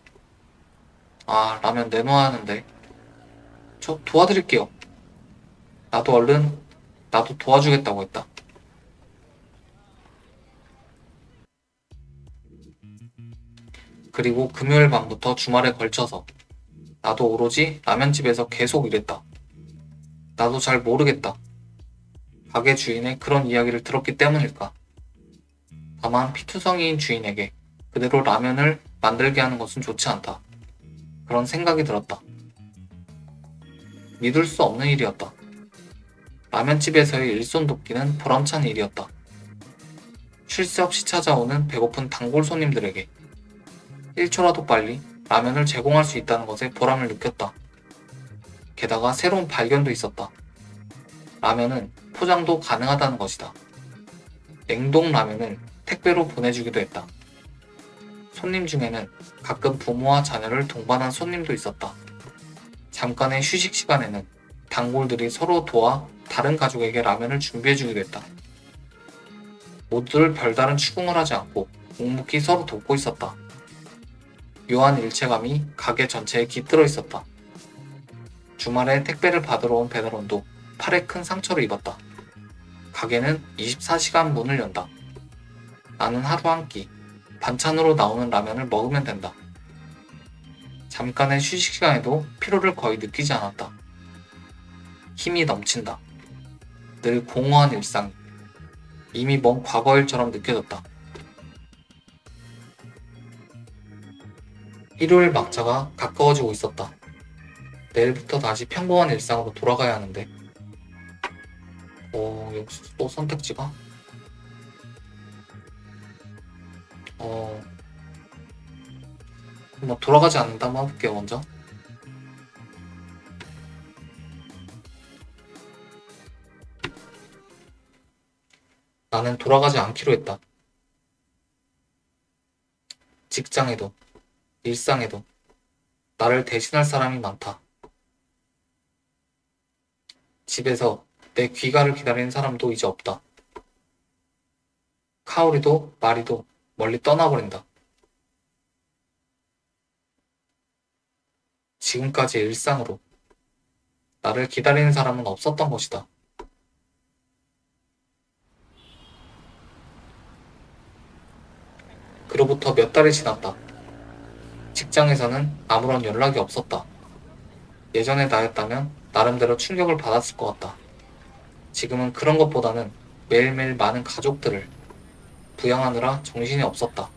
아, 라면 내놔야 하는데. 저 도와드릴게요. 나도 도와주겠다고 했다. 그리고 금요일 밤부터 주말에 걸쳐서 나도 오로지 라면집에서 계속 일했다. 나도 잘 모르겠다. 가게 주인의 그런 이야기를 들었기 때문일까? 다만 피투성이인 주인에게 그대로 라면을 만들게 하는 것은 좋지 않다. 그런 생각이 들었다. 믿을 수 없는 일이었다. 라면집에서의 일손 돕기는 보람찬 일이었다. 쉴 새 없이 찾아오는 배고픈 단골 손님들에게 1초라도 빨리 라면을 제공할 수 있다는 것에 보람을 느꼈다. 게다가 새로운 발견도 있었다. 라면은 포장도 가능하다는 것이다. 냉동 라면을 택배로 보내주기도 했다. 손님 중에는 가끔 부모와 자녀를 동반한 손님도 있었다. 잠깐의 휴식 시간에는 단골들이 서로 도와 다른 가족에게 라면을 준비해주기도 했다. 모두들 별다른 추궁을 하지 않고 묵묵히 서로 돕고 있었다. 묘한 일체감이 가게 전체에 깃들어 있었다. 주말에 택배를 받으러 온 배달원도 팔에 큰 상처를 입었다. 가게는 24시간 문을 연다. 나는 하루 한 끼, 반찬으로 나오는 라면을 먹으면 된다. 잠깐의 휴식 시간에도 피로를 거의 느끼지 않았다. 힘이 넘친다. 늘 공허한 일상이 이미 먼 과거일처럼 느껴졌다. 일요일 막차가 가까워지고 있었다. 내일부터 다시 평범한 일상으로 돌아가야 하는데 여기서 또 선택지가? 뭐 돌아가지 않는다 한번 해볼게요. 먼저 나는 돌아가지 않기로 했다. 직장에도 일상에도 나를 대신할 사람이 많다. 집에서 내 귀가를 기다리는 사람도 이제 없다. 카오리도 마리도 멀리 떠나버린다. 지금까지 일상으로 나를 기다리는 사람은 없었던 것이다. 그로부터 몇 달이 지났다. 직장에서는 아무런 연락이 없었다. 예전의 나였다면 나름대로 충격을 받았을 것 같다. 지금은 그런 것보다는 매일매일 많은 가족들을 부양하느라 정신이 없었다.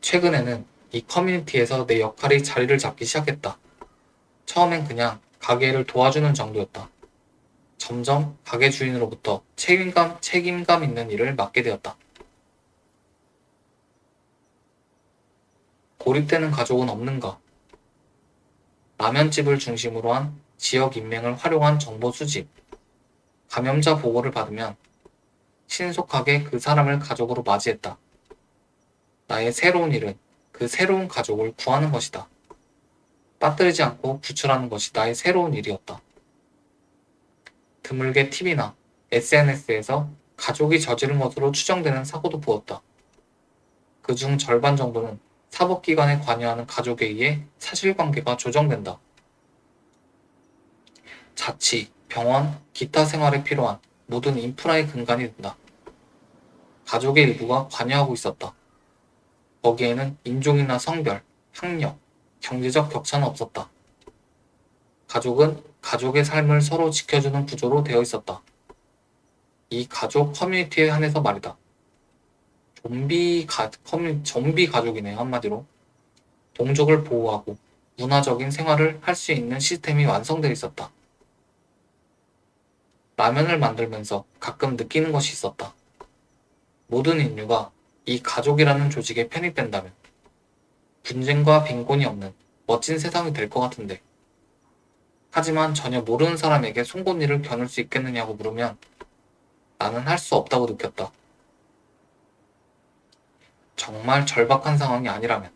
최근에는 이 커뮤니티에서 내 역할이 자리를 잡기 시작했다. 처음엔 그냥 가게를 도와주는 정도였다. 점점 가게 주인으로부터 책임감 있는 일을 맡게 되었다. 고립되는 가족은 없는가? 라면집을 중심으로 한 지역 인맥을 활용한 정보 수집, 감염자 보고를 받으면 신속하게 그 사람을 가족으로 맞이했다. 나의 새로운 일은 그 새로운 가족을 구하는 것이다. 빠뜨리지 않고 구출하는 것이 나의 새로운 일이었다. 드물게 TV나 SNS에서 가족이 저지른 것으로 추정되는 사고도 보였다. 그중 절반 정도는 사법기관에 관여하는 가족에 의해 사실관계가 조정된다. 자치, 병원, 기타 생활에 필요한 모든 인프라의 근간이 된다. 가족의 일부가 관여하고 있었다. 거기에는 인종이나 성별, 학력, 경제적 격차는 없었다. 가족은 가족의 삶을 서로 지켜주는 구조로 되어 있었다. 이 가족 커뮤니티에 한해서 말이다. 좀비 가족이네, 한마디로. 동족을 보호하고 문화적인 생활을 할 수 있는 시스템이 완성되어 있었다. 라면을 만들면서 가끔 느끼는 것이 있었다. 모든 인류가 이 가족이라는 조직에 편입된다면 분쟁과 빈곤이 없는 멋진 세상이 될 것 같은데, 하지만 전혀 모르는 사람에게 송곳니를 겨눌 수 있겠느냐고 물으면 나는 할 수 없다고 느꼈다. 정말 절박한 상황이 아니라면.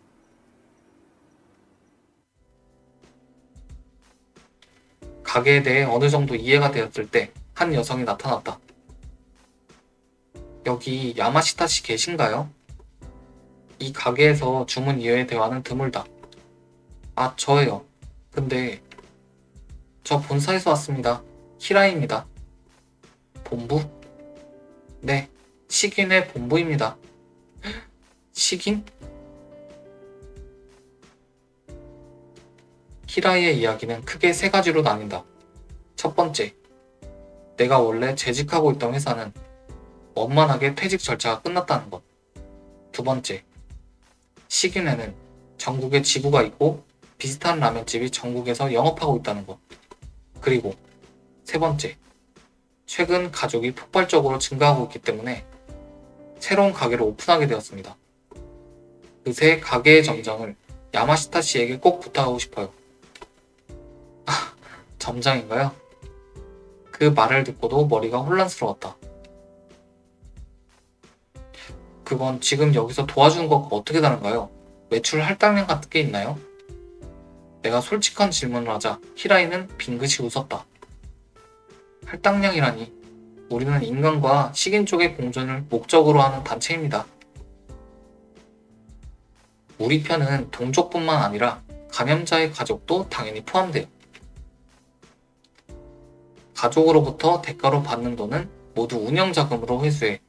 가게에 대해 어느 정도 이해가 되었을 때 한 여성이 나타났다. 여기 야마시타 씨 계신가요? 이 가게에서 주문 이외의 대화는 드물다. 아, 저예요. 근데 저 본사에서 왔습니다. 히라이입니다. 본부? 네, 식인의 본부입니다. 식인? 히라이의 이야기는 크게 세 가지로 나뉜다. 첫 번째, 내가 원래 재직하고 있던 회사는 원만하게 퇴직 절차가 끝났다는 것. 두 번째, 식인에는 전국에 지부가 있고 비슷한 라면집이 전국에서 영업하고 있다는 것. 그리고 세 번째, 최근 가족이 폭발적으로 증가하고 있기 때문에 새로운 가게를 오픈하게 되었습니다. 그 세 가게의 점장을 야마시타 씨에게 꼭 부탁하고 싶어요. 점장인가요? 그 말을 듣고도 머리가 혼란스러웠다. 그건 지금 여기서 도와주는 것과 어떻게 다른가요? 매출 할당량 같은 게 있나요? 내가 솔직한 질문을 하자 히라이는 빙긋이 웃었다. 할당량이라니, 우리는 인간과 식인 쪽의 공존을 목적으로 하는 단체입니다. 우리 편은 동족뿐만 아니라 감염자의 가족도 당연히 포함돼요. 가족으로부터 대가로 받는 돈은 모두 운영자금으로 회수해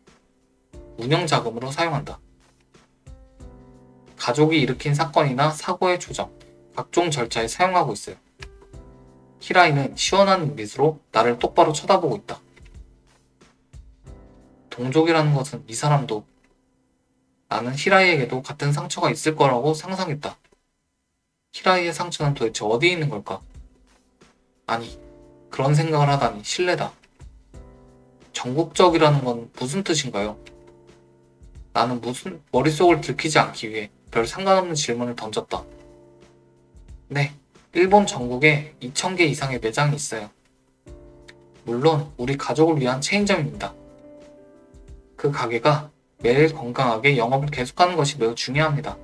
운영자금으로 사용한다. 가족이 일으킨 사건이나 사고의 조정, 각종 절차에 사용하고 있어요. 히라이는 시원한 눈빛으로 나를 똑바로 쳐다보고 있다. 동족이라는 것은 이 사람도, 나는 히라이에게도 같은 상처가 있을 거라고 상상했다. 히라이의 상처는 도대체 어디에 있는 걸까? 아니, 그런 생각을 하다니 실례다. 전국적이라는 건 무슨 뜻인가요? 나는 머릿속을 들키지 않기 위해 별 상관없는 질문을 던졌다. 네, 일본 전국에 2,000개 이상의 매장이 있어요. 물론 우리 가족을 위한 체인점입니다. 그 가게가 매일 건강하게 영업을 계속하는 것이 매우 중요합니다.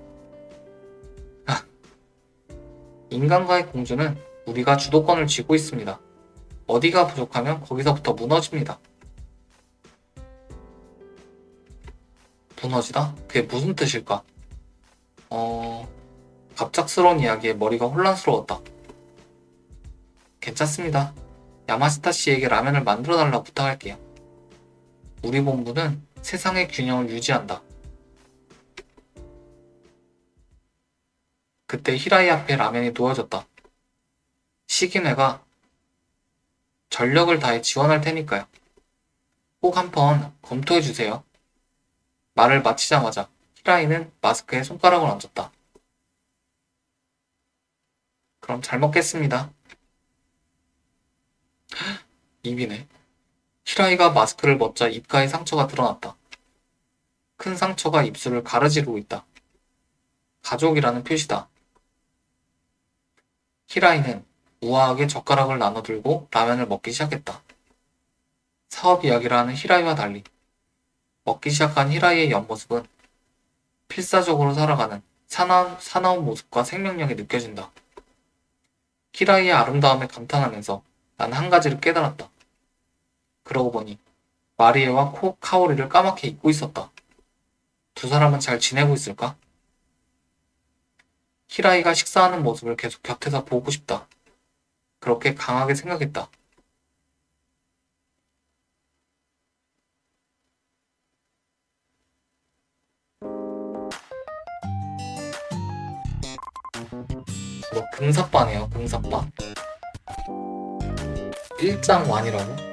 인간과의 공존은 우리가 주도권을 쥐고 있습니다. 어디가 부족하면 거기서부터 무너집니다. 무너지다? 그게 무슨 뜻일까? 갑작스러운 이야기에 머리가 혼란스러웠다. 괜찮습니다. 야마시타 씨에게 라면을 만들어달라고 부탁할게요. 우리 본부는 세상의 균형을 유지한다. 그때 히라이 앞에 라면이 놓여졌다. 시기뇌가 전력을 다해 지원할 테니까요. 꼭 한번 검토해주세요. 말을 마치자마자 히라이는 마스크에 손가락을 얹었다. 그럼 잘 먹겠습니다. 입이네. 히라이가 마스크를 벗자 입가에 상처가 드러났다. 큰 상처가 입술을 가르지르고 있다. 가족이라는 표시다. 히라이는 우아하게 젓가락을 나눠들고 라면을 먹기 시작했다. 사업 이야기를 하는 히라이와 달리 먹기 시작한 히라이의 옆모습은 필사적으로 살아가는 사나운 모습과 생명력이 느껴진다. 히라이의 아름다움에 감탄하면서 난 한 가지를 깨달았다. 그러고 보니 마리에와 카오리를 까맣게 잊고 있었다. 두 사람은 잘 지내고 있을까? 히라이가 식사하는 모습을 계속 곁에서 보고 싶다. 그렇게 강하게 생각했다. 뭐 금사빠네요, 금사빠. 일장완이라고?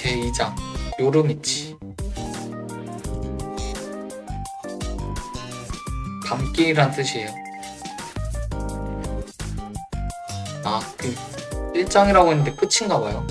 제2장 요르미치. 밤길이란 뜻이에요. 아, 1장이라고 했는데 끝인가 봐요.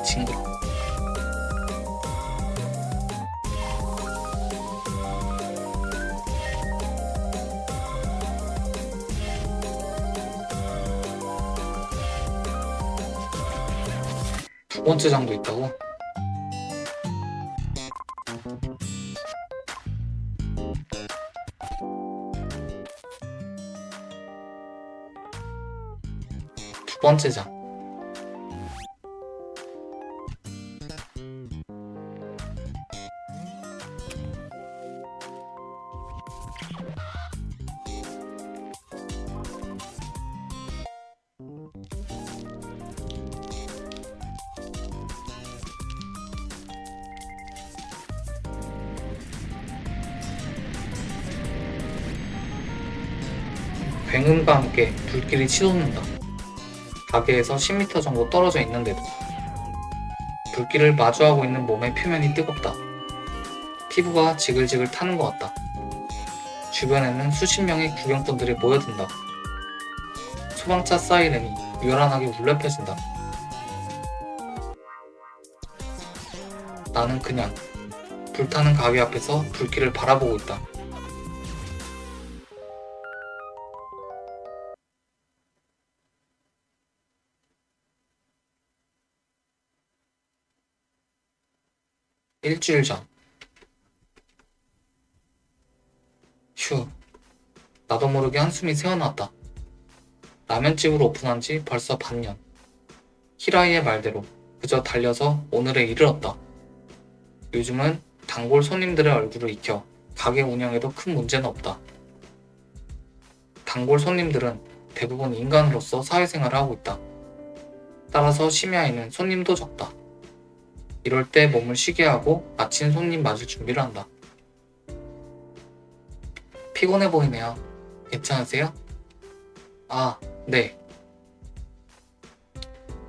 징그러. 두 번째 장도 있다고? 두 번째 장. 굉음과 함께 불길이 치솟는다. 가게에서 10m 정도 떨어져 있는데도 불길을 마주하고 있는 몸의 표면이 뜨겁다. 피부가 지글지글 타는 것 같다. 주변에는 수십 명의 구경꾼들이 모여든다. 소방차 사이렌이 요란하게 울려 펴진다. 나는 그냥 불타는 가게 앞에서 불길을 바라보고 있다. 일주일 전. 휴, 나도 모르게 한숨이 새어나왔다. 라면집을 오픈한 지 벌써 반년. 히라이의 말대로 그저 달려서 오늘에 이르렀다. 요즘은 단골 손님들의 얼굴을 익혀 가게 운영에도 큰 문제는 없다. 단골 손님들은 대부분 인간으로서 사회생활을 하고 있다. 따라서 심야에는 손님도 적다. 이럴 때 몸을 쉬게 하고 아침 손님 맞을 준비를 한다. 피곤해 보이네요. 괜찮으세요? 아, 네.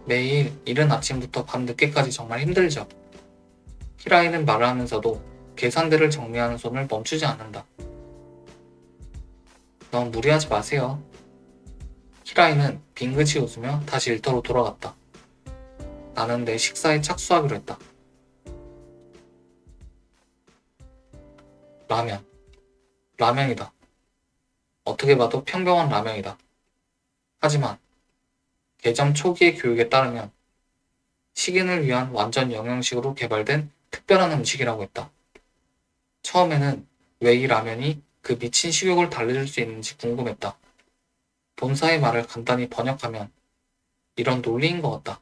매일 이른 아침부터 밤 늦게까지 정말 힘들죠. 히라이는 말을 하면서도 계산대를 정리하는 손을 멈추지 않는다. 넌 무리하지 마세요. 히라이는 빙긋이 웃으며 다시 일터로 돌아갔다. 나는 내 식사에 착수하기로 했다. 라면. 라면이다. 어떻게 봐도 평범한 라면이다. 하지만 개점 초기의 교육에 따르면 식인을 위한 완전 영양식으로 개발된 특별한 음식이라고 했다. 처음에는 왜 이 라면이 그 미친 식욕을 달래줄 수 있는지 궁금했다. 본사의 말을 간단히 번역하면 이런 논리인 것 같다.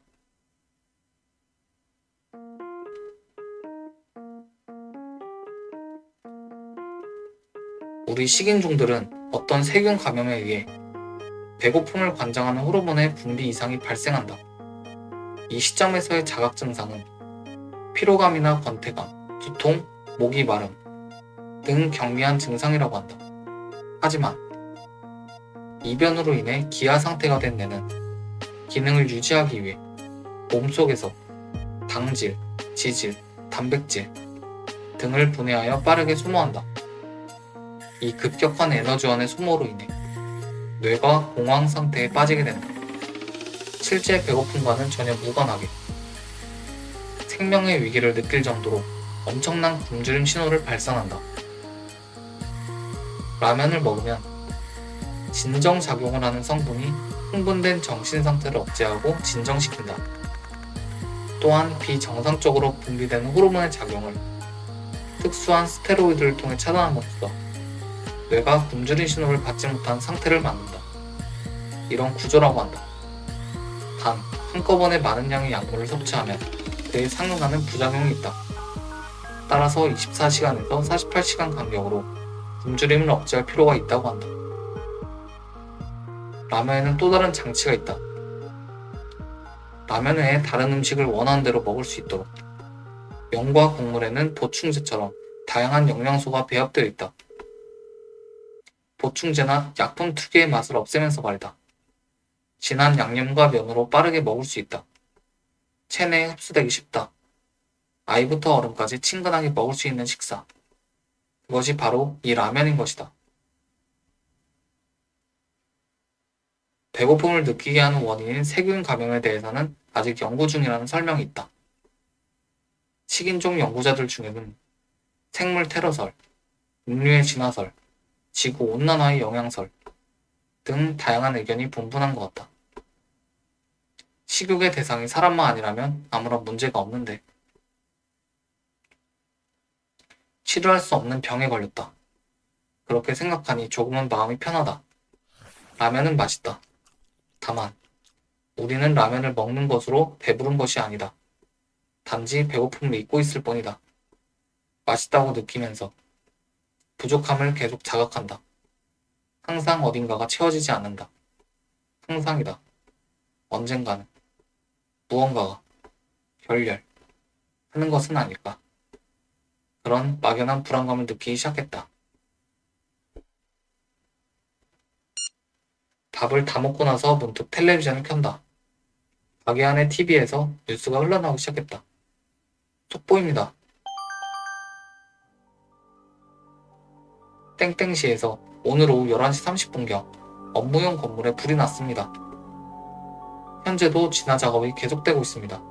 우리 식인종들은 어떤 세균 감염에 의해 배고픔을 관장하는 호르몬의 분비 이상이 발생한다. 이 시점에서의 자각 증상은 피로감이나 권태감, 두통, 목이 마름 등 경미한 증상이라고 한다. 하지만 이변으로 인해 기아 상태가 된 뇌는 기능을 유지하기 위해 몸속에서 당질, 지질, 단백질 등을 분해하여 빠르게 소모한다. 이 급격한 에너지원의 소모로 인해 뇌가 공황 상태에 빠지게 된다. 실제 배고픔과는 전혀 무관하게 생명의 위기를 느낄 정도로 엄청난 굶주림 신호를 발산한다. 라면을 먹으면 진정작용을 하는 성분이 흥분된 정신 상태를 억제하고 진정시킨다. 또한 비정상적으로 분비되는 호르몬의 작용을 특수한 스테로이드를 통해 차단함으로써 뇌가 굶주린 신호를 받지 못한 상태를 만든다. 이런 구조라고 한다. 단, 한꺼번에 많은 양의 약물을 섭취하면 그에 상응하는 부작용이 있다. 따라서 24시간에서 48시간 간격으로 굶주림을 억제할 필요가 있다고 한다. 라면에는 또 다른 장치가 있다. 라면 외에 다른 음식을 원하는 대로 먹을 수 있도록 면과 국물에는 보충제처럼 다양한 영양소가 배합되어 있다. 보충제나 약품 특유의 맛을 없애면서 말이다. 진한 양념과 면으로 빠르게 먹을 수 있다. 체내에 흡수되기 쉽다. 아이부터 어른까지 친근하게 먹을 수 있는 식사. 그것이 바로 이 라면인 것이다. 배고픔을 느끼게 하는 원인인 세균 감염에 대해서는 아직 연구 중이라는 설명이 있다. 식인종 연구자들 중에는 생물 테러설, 인류의 진화설, 지구 온난화의 영향설 등 다양한 의견이 분분한 것 같다. 식욕의 대상이 사람만 아니라면 아무런 문제가 없는데 치료할 수 없는 병에 걸렸다. 그렇게 생각하니 조금은 마음이 편하다. 라면은 맛있다. 다만 우리는 라면을 먹는 것으로 배부른 것이 아니다. 단지 배고픔을 잊고 있을 뿐이다. 맛있다고 느끼면서 부족함을 계속 자각한다. 항상 어딘가가 채워지지 않는다. 항상이다. 언젠가는 무언가가 결렬 하는 것은 아닐까. 그런 막연한 불안감을 느끼기 시작했다. 밥을 다 먹고 나서 문득 텔레비전을 켠다. 가게 안의 TV에서 뉴스가 흘러나오기 시작했다. 속보입니다. 땡땡시에서 오늘 오후 11시 30분경 업무용 건물에 불이 났습니다. 현재도 진화 작업이 계속되고 있습니다.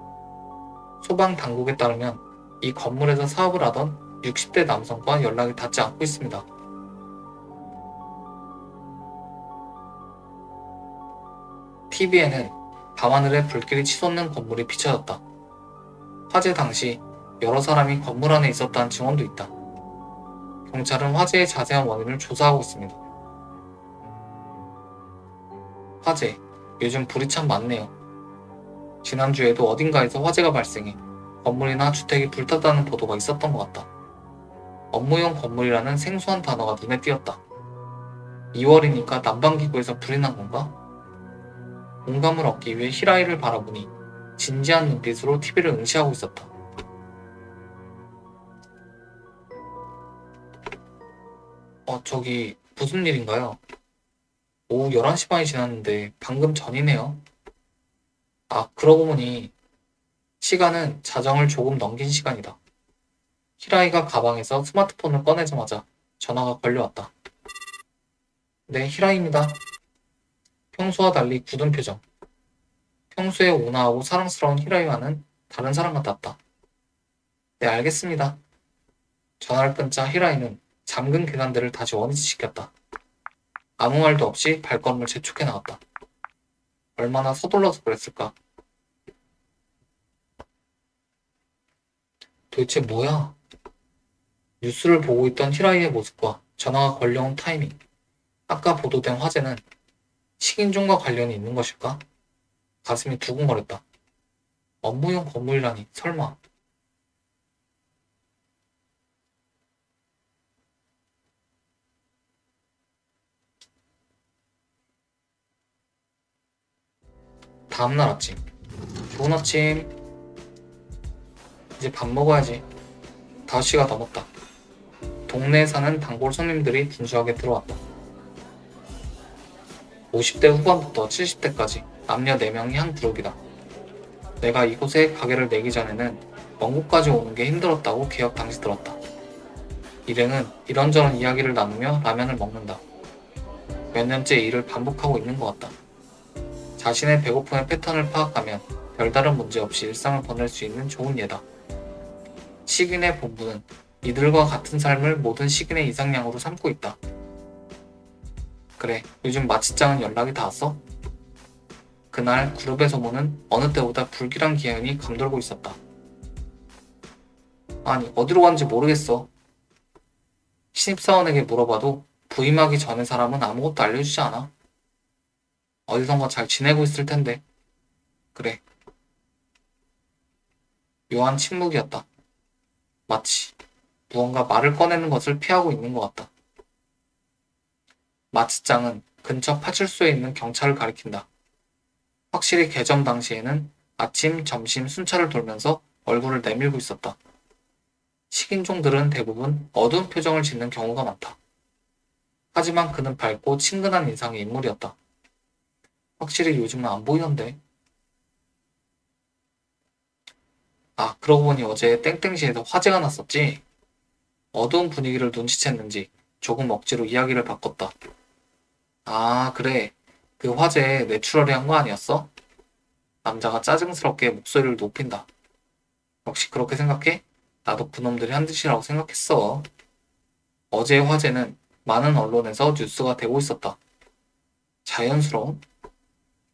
소방 당국에 따르면 이 건물에서 사업을 하던 60대 남성과 연락이 닿지 않고 있습니다. TV에는 밤하늘에 불길이 치솟는 건물이 비춰졌다. 화재 당시 여러 사람이 건물 안에 있었다는 증언도 있다. 경찰은 화재의 자세한 원인을 조사하고 있습니다. 화재, 요즘 불이 참 많네요. 지난주에도 어딘가에서 화재가 발생해 건물이나 주택이 불탔다는 보도가 있었던 것 같다. 업무용 건물이라는 생소한 단어가 눈에 띄었다. 2월이니까 난방기구에서 불이 난 건가? 공감을 얻기 위해 히라이를 바라보니 진지한 눈빛으로 TV를 응시하고 있었다. 저기 무슨 일인가요? 오후 11시 반이 지났는데 방금 전이네요. 아, 그러고 보니 시간은 자정을 조금 넘긴 시간이다. 히라이가 가방에서 스마트폰을 꺼내자마자 전화가 걸려왔다. 네, 히라이입니다. 평소와 달리 굳은 표정. 평소에 온화하고 사랑스러운 히라이와는 다른 사람 같았다. 네, 알겠습니다. 전화를 끊자 히라이는 잠근 계단들을 다시 원위치시켰다. 아무 말도 없이 발걸음을 재촉해 나갔다. 얼마나 서둘러서 그랬을까? 도대체 뭐야? 뉴스를 보고 있던 히라이의 모습과 전화가 걸려온 타이밍. 아까 보도된 화재는 식인종과 관련이 있는 것일까? 가슴이 두근거렸다. 업무용 건물이라니 설마. 다음날 아침. 좋은 아침. 이제 밥 먹어야지. 5시가 넘었다. 동네에 사는 단골 손님들이 분주하게 들어왔다. 50대 후반부터 70대까지 남녀 4명이 한 그룹이다. 내가 이곳에 가게를 내기 전에는 먼 곳까지 오는 게 힘들었다고 기억 당시 들었다. 일행은 이런저런 이야기를 나누며 라면을 먹는다. 몇 년째 이 일을 반복하고 있는 것 같다. 자신의 배고픔의 패턴을 파악하면 별다른 문제 없이 일상을 보낼 수 있는 좋은 예다. 식인의 본부는 이들과 같은 삶을 모든 식인의 이상향으로 삼고 있다. 그래, 요즘 마취장은 연락이 닿았어? 그날 그룹의 소문은 어느 때보다 불길한 기운이 감돌고 있었다. 아니, 어디로 간지 모르겠어. 신입사원에게 물어봐도 부임하기 전의 사람은 아무것도 알려주지 않아. 어디선가 잘 지내고 있을 텐데. 그래. 묘한 침묵이었다. 마치 무언가 말을 꺼내는 것을 피하고 있는 것 같다. 마취장은 근처 파출소에 있는 경찰을 가리킨다. 확실히 개점 당시에는 아침, 점심 순찰을 돌면서 얼굴을 내밀고 있었다. 식인종들은 대부분 어두운 표정을 짓는 경우가 많다. 하지만 그는 밝고 친근한 인상의 인물이었다. 확실히 요즘은 안 보이던데. 아, 그러고 보니 어제 땡땡시에서 화재가 났었지? 어두운 분위기를 눈치챘는지 조금 억지로 이야기를 바꿨다. 아, 그래. 그 화재 내추럴이 한 거 아니었어? 남자가 짜증스럽게 목소리를 높인다. 역시 그렇게 생각해? 나도 그놈들이 한 짓이라고 생각했어. 어제의 화재는 많은 언론에서 뉴스가 되고 있었다. 자연스러운?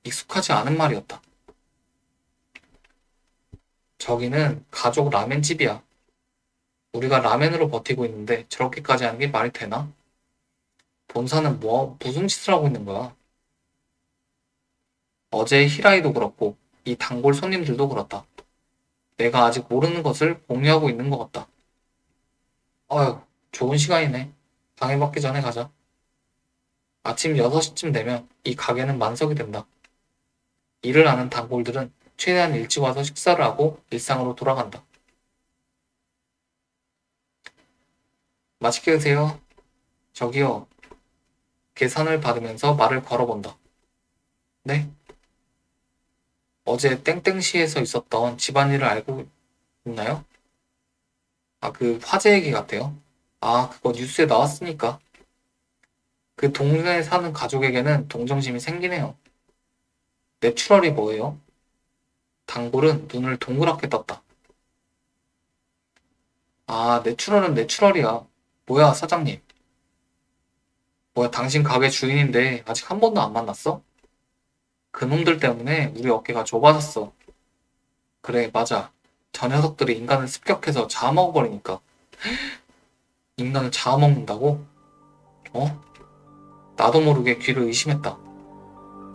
익숙하지 않은 말이었다. 저기는 가족 라멘집이야. 우리가 라멘으로 버티고 있는데 저렇게까지 하는 게 말이 되나? 본사는 무슨 짓을 하고 있는 거야? 어제 히라이도 그렇고 이 단골 손님들도 그렇다. 내가 아직 모르는 것을 공유하고 있는 것 같다. 어휴, 좋은 시간이네. 방해받기 전에 가자. 아침 6시쯤 되면 이 가게는 만석이 된다. 일을 아는 단골들은 최대한 일찍 와서 식사를 하고 일상으로 돌아간다. 맛있게 드세요. 저기요. 계산을 받으면서 말을 걸어본다. 네? 어제 땡땡시에서 있었던 집안일을 알고 있나요? 아, 그 화재 얘기 같아요. 아, 그거 뉴스에 나왔으니까. 그 동네에 사는 가족에게는 동정심이 생기네요. 내추럴이 뭐예요? 단골은 눈을 동그랗게 떴다. 아, 내추럴은 내추럴이야. 뭐야, 사장님. 뭐야, 당신 가게 주인인데 아직 한 번도 안 만났어? 그놈들 때문에 우리 어깨가 좁아졌어. 그래, 맞아. 저 녀석들이 인간을 습격해서 잡아먹어버리니까. 인간을 잡아먹는다고? 어? 나도 모르게 귀를 의심했다.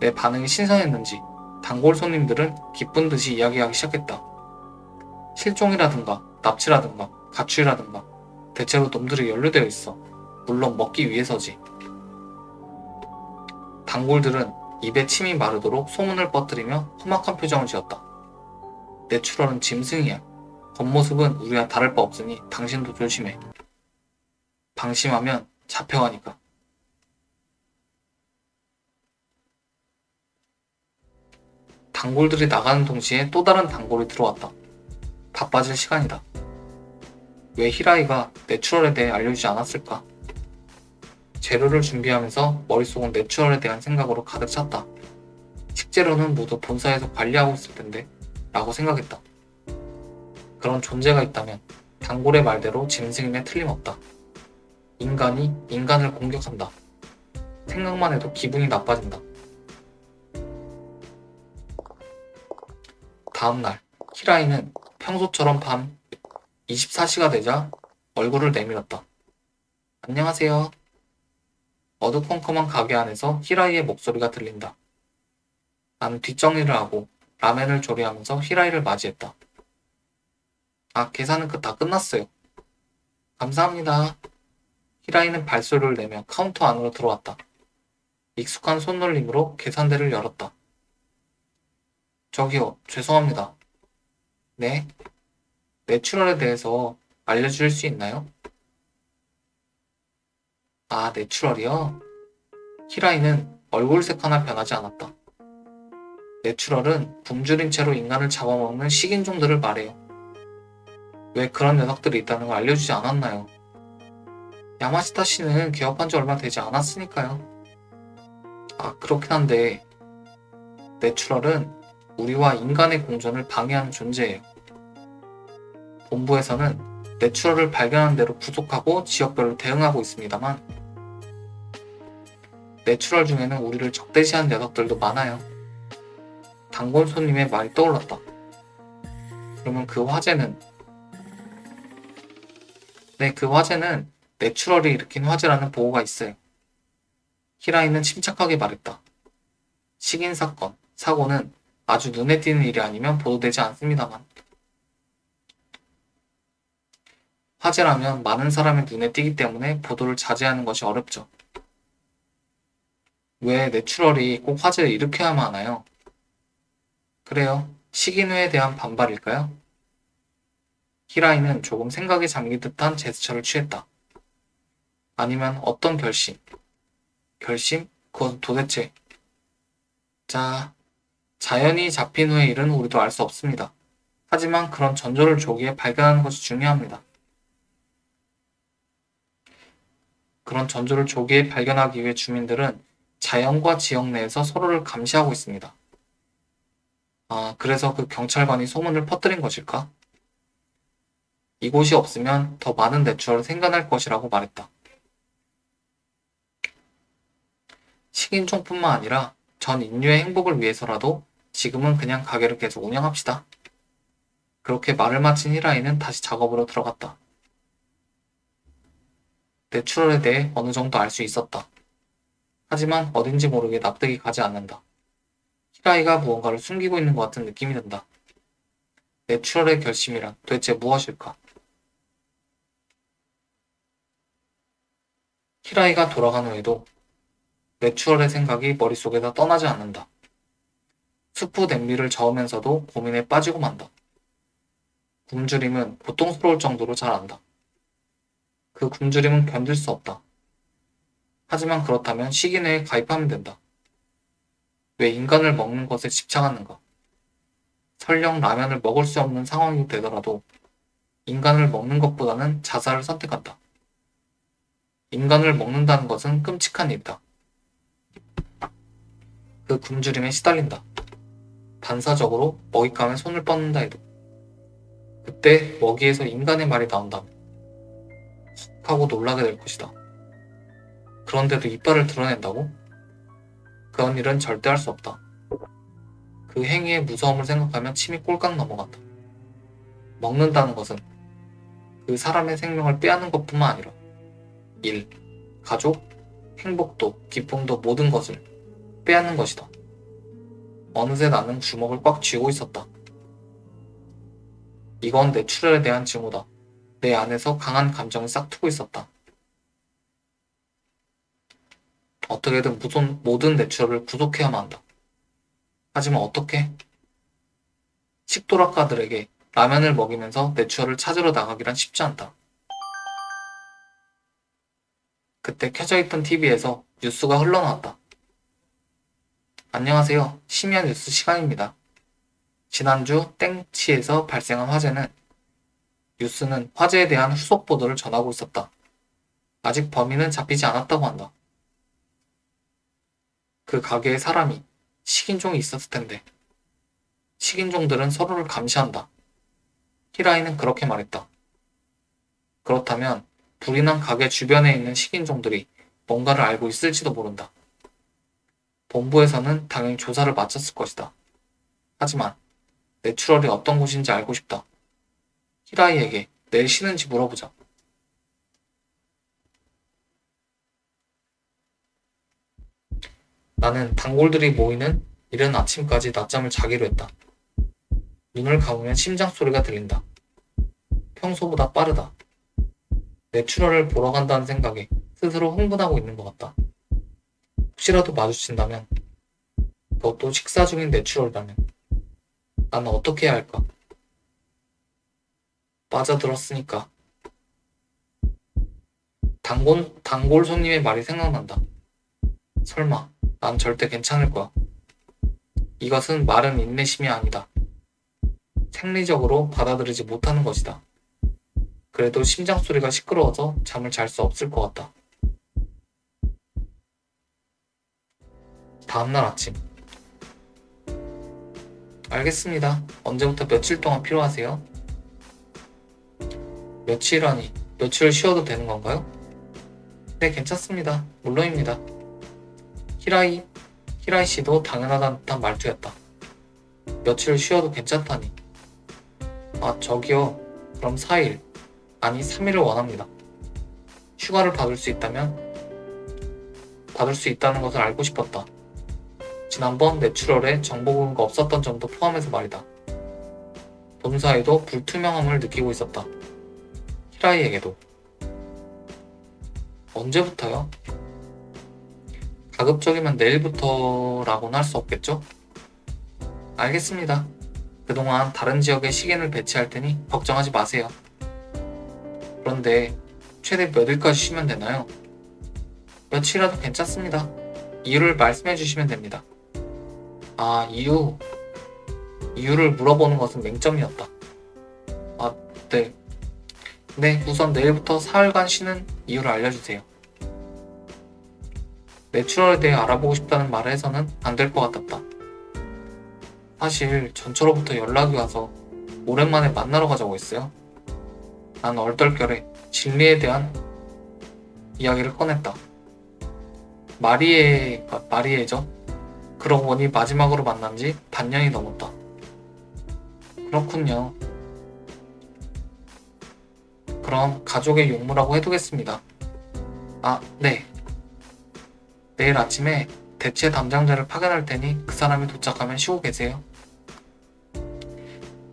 내 반응이 신선했는지 단골 손님들은 기쁜 듯이 이야기하기 시작했다. 실종이라든가 납치라든가 가출이라든가 대체로 놈들이 연루되어 있어. 물론 먹기 위해서지. 단골들은 입에 침이 마르도록 소문을 뻗들이며 험악한 표정을 지었다. 내추럴은 짐승이야. 겉모습은 우리와 다를 바 없으니 당신도 조심해. 방심하면 잡혀가니까. 단골들이 나가는 동시에 또 다른 단골이 들어왔다. 바빠질 시간이다. 왜 히라이가 내추럴에 대해 알려주지 않았을까? 재료를 준비하면서 머릿속은 내추럴에 대한 생각으로 가득 찼다. 식재료는 모두 본사에서 관리하고 있을 텐데 라고 생각했다. 그런 존재가 있다면 단골의 말대로 짐승임에 틀림없다. 인간이 인간을 공격한다. 생각만 해도 기분이 나빠진다. 다음날 히라이는 평소처럼 밤 24시가 되자 얼굴을 내밀었다. 안녕하세요. 어두컴컴한 가게 안에서 히라이의 목소리가 들린다. 나는 뒷정리를 하고 라멘을 조리하면서 히라이를 맞이했다. 아, 계산은 다 끝났어요. 감사합니다. 히라이는 발소리를 내며 카운터 안으로 들어왔다. 익숙한 손놀림으로 계산대를 열었다. 저기요, 죄송합니다. 네? 내추럴에 대해서 알려주실 수 있나요? 아, 내추럴이요? 히라이는 얼굴색 하나 변하지 않았다. 내추럴은 굶주린 채로 인간을 잡아먹는 식인종들을 말해요. 왜 그런 녀석들이 있다는 걸 알려주지 않았나요? 야마시타 씨는 개업한 지 얼마 되지 않았으니까요. 아, 그렇긴 한데 내추럴은 우리와 인간의 공존을 방해하는 존재예요. 본부에서는 내추럴을 발견한 대로 구속하고 지역별로 대응하고 있습니다만 내추럴 중에는 우리를 적대시하는 녀석들도 많아요. 단골 손님의 말이 떠올랐다. 그러면 그 화재는? 네, 그 화재는 내추럴이 일으킨 화재라는 보고가 있어요. 히라이는 침착하게 말했다. 식인 사건, 사고는 아주 눈에 띄는 일이 아니면 보도되지 않습니다만 화재라면 많은 사람의 눈에 띄기 때문에 보도를 자제하는 것이 어렵죠. 왜 내추럴이 꼭 화재를 일으켜야만 하나요? 그래요. 식인회에 대한 반발일까요? 히라이는 조금 생각에 잠긴 듯한 제스처를 취했다. 아니면 어떤 결심? 결심? 그것은 도대체... 자, 자연이 잡힌 후의 일은 우리도 알 수 없습니다. 하지만 그런 전조를 조기에 발견하는 것이 중요합니다. 그런 전조를 조기에 발견하기 위해 주민들은 자연과 지역 내에서 서로를 감시하고 있습니다. 아, 그래서 그 경찰관이 소문을 퍼뜨린 것일까? 이곳이 없으면 더 많은 내추럴이 생겨날 것이라고 말했다. 식인종뿐만 아니라 전 인류의 행복을 위해서라도 지금은 그냥 가게를 계속 운영합시다. 그렇게 말을 마친 히라이는 다시 작업으로 들어갔다. 내추럴에 대해 어느 정도 알 수 있었다. 하지만 어딘지 모르게 납득이 가지 않는다. 히라이가 무언가를 숨기고 있는 것 같은 느낌이 든다. 내추럴의 결심이란 도대체 무엇일까? 히라이가 돌아간 후에도 내추럴의 생각이 머릿속에서 떠나지 않는다. 수프 냄비를 저으면서도 고민에 빠지고 만다. 굶주림은 고통스러울 정도로 잘 안다. 그 굶주림은 견딜 수 없다. 하지만 그렇다면 식인회에 가입하면 된다. 왜 인간을 먹는 것에 집착하는가? 설령 라면을 먹을 수 없는 상황이 되더라도 인간을 먹는 것보다는 자살을 선택한다. 인간을 먹는다는 것은 끔찍한 일이다. 그 굶주림에 시달린다. 반사적으로 먹잇감에 손을 뻗는다 해도. 그때 먹이에서 인간의 말이 나온다면 헉 하고 놀라게 될 것이다. 그런데도 이빨을 드러낸다고? 그런 일은 절대 할 수 없다. 그 행위의 무서움을 생각하면 침이 꼴깍 넘어간다. 먹는다는 것은 그 사람의 생명을 빼앗는 것뿐만 아니라 일, 가족, 행복도, 기쁨도 모든 것을 빼앗는 것이다. 어느새 나는 주먹을 꽉 쥐고 있었다. 이건 내추럴에 대한 증오다. 내 안에서 강한 감정이 싹트고 있었다. 어떻게든 모든 내추럴을 구속해야만 한다. 하지만 어떻게? 식도락가들에게 라면을 먹이면서 내추럴을 찾으러 나가기란 쉽지 않다. 그때 켜져있던 TV에서 뉴스가 흘러나왔다. 안녕하세요. 심야 뉴스 시간입니다. 지난주 땡치에서 발생한 화재는 뉴스는 화재에 대한 후속 보도를 전하고 있었다. 아직 범인은 잡히지 않았다고 한다. 그 가게에 사람이, 식인종이 있었을 텐데. 식인종들은 서로를 감시한다. 히라이는 그렇게 말했다. 그렇다면 불이 난 가게 주변에 있는 식인종들이 뭔가를 알고 있을지도 모른다. 본부에서는 당연히 조사를 마쳤을 것이다. 하지만 내추럴이 어떤 곳인지 알고 싶다. 히라이에게 내일 쉬는지 물어보자. 나는 단골들이 모이는 이른 아침까지 낮잠을 자기로 했다. 눈을 감으면 심장 소리가 들린다. 평소보다 빠르다. 내추럴을 보러 간다는 생각에 스스로 흥분하고 있는 것 같다. 혹시라도 마주친다면, 그것도 식사 중인 내추럴이라면, 나는 어떻게 해야 할까? 빠져들었으니까. 단골 손님의 말이 생각난다. 설마, 난 절대 괜찮을 거야. 이것은 말은 인내심이 아니다. 생리적으로 받아들이지 못하는 것이다. 그래도 심장 소리가 시끄러워서 잠을 잘 수 없을 것 같다. 다음날 아침. 알겠습니다. 언제부터 며칠 동안 필요하세요? 며칠이라니, 며칠 쉬어도 되는 건가요? 네, 괜찮습니다. 물론입니다. 히라이 씨도 당연하다는 듯한 말투였다. 며칠 쉬어도 괜찮다니. 아, 저기요. 그럼 4일, 아니 3일을 원합니다. 휴가를 받을 수 있다는 것을 알고 싶었다. 지난번 내추럴에 정보 공유가 없었던 점도 포함해서 말이다. 본사에도 불투명함을 느끼고 있었다. 히라이에게도. 언제부터요? 가급적이면 내일부터라고는 할 수 없겠죠? 알겠습니다. 그동안 다른 지역에 시계를 배치할 테니 걱정하지 마세요. 그런데 최대 몇 일까지 쉬면 되나요? 며칠이라도 괜찮습니다. 이유를 말씀해 주시면 됩니다. 아, 이유를 물어보는 것은 맹점이었다. 아, 네. 네, 우선 내일부터 사흘간 쉬는 이유를 알려주세요. 내추럴에 대해 알아보고 싶다는 말을 해서는 안 될 것 같았다. 사실 전처로부터 연락이 와서 오랜만에 만나러 가자고 했어요. 난 얼떨결에 진리에 대한 이야기를 꺼냈다. 마리에죠? 그러고 보니 마지막으로 만난 지 반년이 넘었다. 그렇군요. 그럼 가족의 용무라고 해두겠습니다. 아, 네. 내일 아침에 대체 담당자를 파견할 테니 그 사람이 도착하면 쉬고 계세요.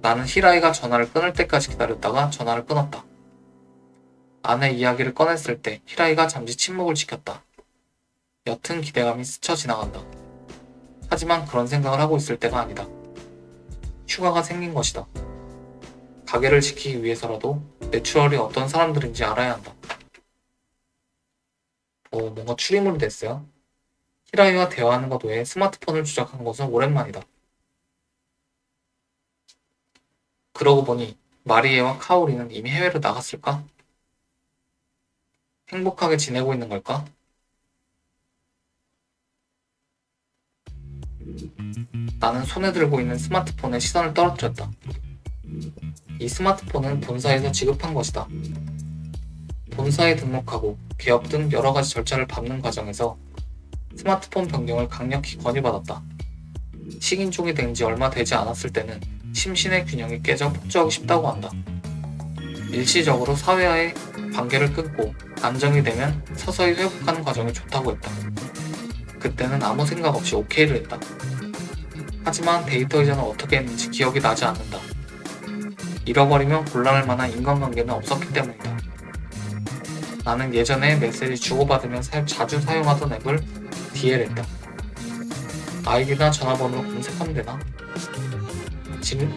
나는 히라이가 전화를 끊을 때까지 기다렸다가 전화를 끊었다. 아내 이야기를 꺼냈을 때 히라이가 잠시 침묵을 지켰다. 옅은 기대감이 스쳐 지나간다. 하지만 그런 생각을 하고 있을 때가 아니다. 휴가가 생긴 것이다. 가게를 지키기 위해서라도 내추럴이 어떤 사람들인지 알아야 한다. 뭔가 추리물이 됐어요. 히라이와 대화하는 것 외에 스마트폰을 조작한 것은 오랜만이다. 그러고 보니 마리에와 카오리는 이미 해외로 나갔을까? 행복하게 지내고 있는 걸까? 나는 손에 들고 있는 스마트폰에 시선을 떨어뜨렸다. 이 스마트폰은 본사에서 지급한 것이다. 본사에 등록하고 개업 등 여러 가지 절차를 밟는 과정에서 스마트폰 변경을 강력히 건의받았다. 식인종이 된 지 얼마 되지 않았을 때는 심신의 균형이 깨져 폭주하기 쉽다고 한다. 일시적으로 사회와의 관계를 끊고 안정이 되면 서서히 회복하는 과정이 좋다고 했다. 그때는 아무 생각 없이 오케이를 했다. 하지만 데이터 이전을 어떻게 했는지 기억이 나지 않는다. 잃어버리면 곤란할 만한 인간관계는 없었기 때문이다. 나는 예전에 메시지 주고받으며 자주 사용하던 앱을 DL했다. 아이디나 전화번호로 검색하면 되나? 지금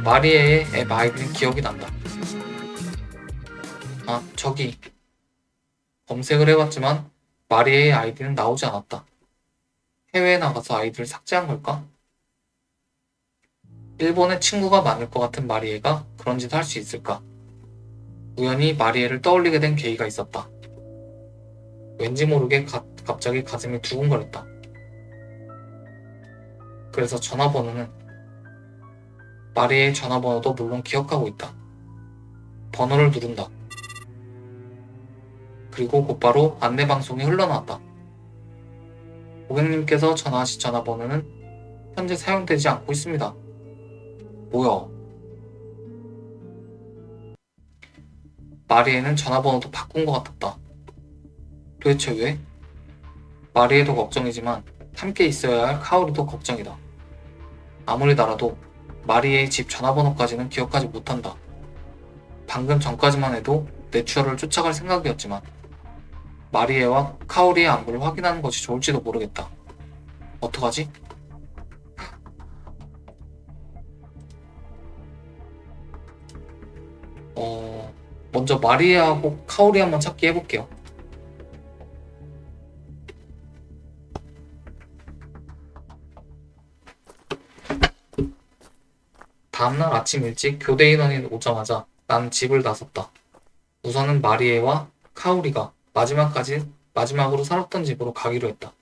마리에의 앱 아이디는 기억이 난다. 아, 저기 검색을 해봤지만 마리에의 아이디는 나오지 않았다. 해외에 나가서 아이디를 삭제한 걸까? 일본에 친구가 많을 것 같은 마리에가 그런 짓 할 수 있을까? 우연히 마리에를 떠올리게 된 계기가 있었다. 왠지 모르게 갑자기 가슴이 두근거렸다. 그래서 전화번호는 마리에의 전화번호도 물론 기억하고 있다. 번호를 누른다. 그리고 곧바로 안내방송이 흘러나왔다. 고객님께서 전화하신 전화번호는 현재 사용되지 않고 있습니다. 뭐야? 마리에는 전화번호도 바꾼 것 같았다. 도대체 왜? 마리에도 걱정이지만 함께 있어야 할 카오리도 걱정이다. 아무리 나라도 마리에의 집 전화번호까지는 기억하지 못한다. 방금 전까지만 해도 내추럴을 쫓아갈 생각이었지만 마리에와 카오리의 안부를 확인하는 것이 좋을지도 모르겠다. 어떡하지? 먼저 마리에하고 카오리 한번 찾기 해볼게요. 다음날 아침 일찍 교대 인원이 오자마자 난 집을 나섰다. 우선은 마리에와 카오리가 마지막으로 살았던 집으로 가기로 했다.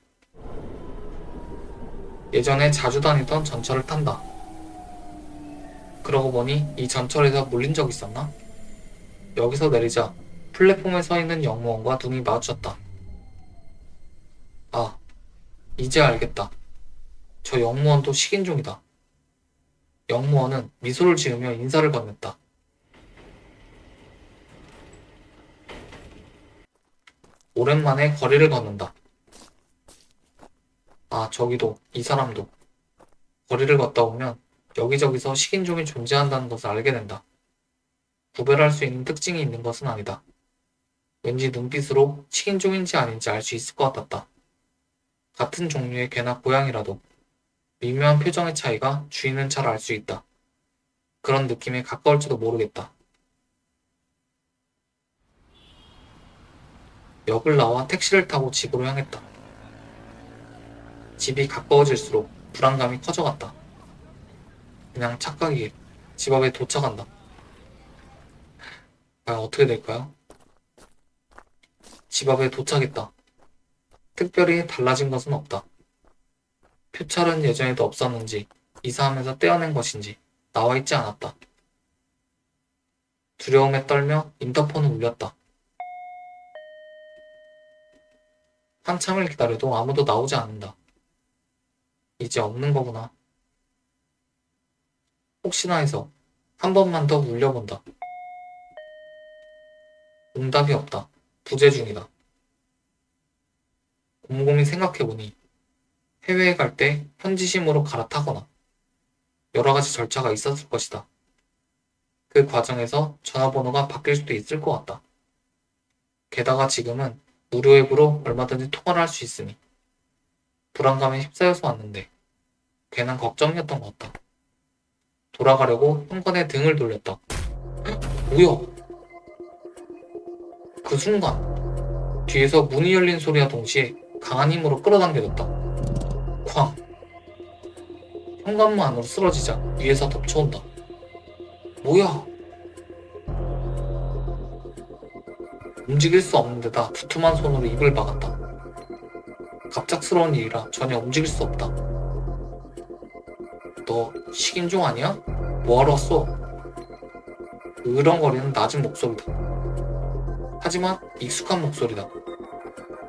예전에 자주 다니던 전철을 탄다. 그러고 보니 이 전철에서 물린 적 있었나? 여기서 내리자 플랫폼에 서 있는 영무원과 눈이 마주쳤다. 아, 이제 알겠다. 저 영무원도 식인종이다. 영무원은 미소를 지으며 인사를 건넸다. 오랜만에 거리를 걷는다. 아, 저기도, 이 사람도. 거리를 걷다 보면 여기저기서 식인종이 존재한다는 것을 알게 된다. 구별할 수 있는 특징이 있는 것은 아니다. 왠지 눈빛으로 식인종인지 아닌지 알 수 있을 것 같았다. 같은 종류의 개나 고양이라도 미묘한 표정의 차이가 주인은 잘 알 수 있다. 그런 느낌에 가까울지도 모르겠다. 역을 나와 택시를 타고 집으로 향했다. 집이 가까워질수록 불안감이 커져갔다. 그냥 착각이길. 집 앞에 도착한다. 과연 어떻게 될까요? 집 앞에 도착했다. 특별히 달라진 것은 없다. 표찰은 예전에도 없었는지 이사하면서 떼어낸 것인지 나와 있지 않았다. 두려움에 떨며 인터폰을 울렸다. 한참을 기다려도 아무도 나오지 않는다. 이제 없는 거구나. 혹시나 해서 한 번만 더 울려본다. 응답이 없다. 부재 중이다. 곰곰이 생각해보니 해외에 갈 때 현지심으로 갈아타거나 여러 가지 절차가 있었을 것이다. 그 과정에서 전화번호가 바뀔 수도 있을 것 같다. 게다가 지금은 무료 앱으로 얼마든지 통화를 할 수 있으니 불안감에 휩싸여서 왔는데 괜한 걱정이었던 것 같다. 돌아가려고 현관에 등을 돌렸다. 뭐야? 그 순간 뒤에서 문이 열린 소리와 동시에 강한 힘으로 끌어당겨졌다. 쾅! 현관문 안으로 쓰러지자 위에서 덮쳐온다. 뭐야? 움직일 수 없는 데다 두툼한 손으로 입을 막았다. 갑작스러운 일이라 전혀 움직일 수 없다. 너 식인종 아니야? 뭐하러 왔어? 으렁거리는 낮은 목소리다. 하지만 익숙한 목소리다.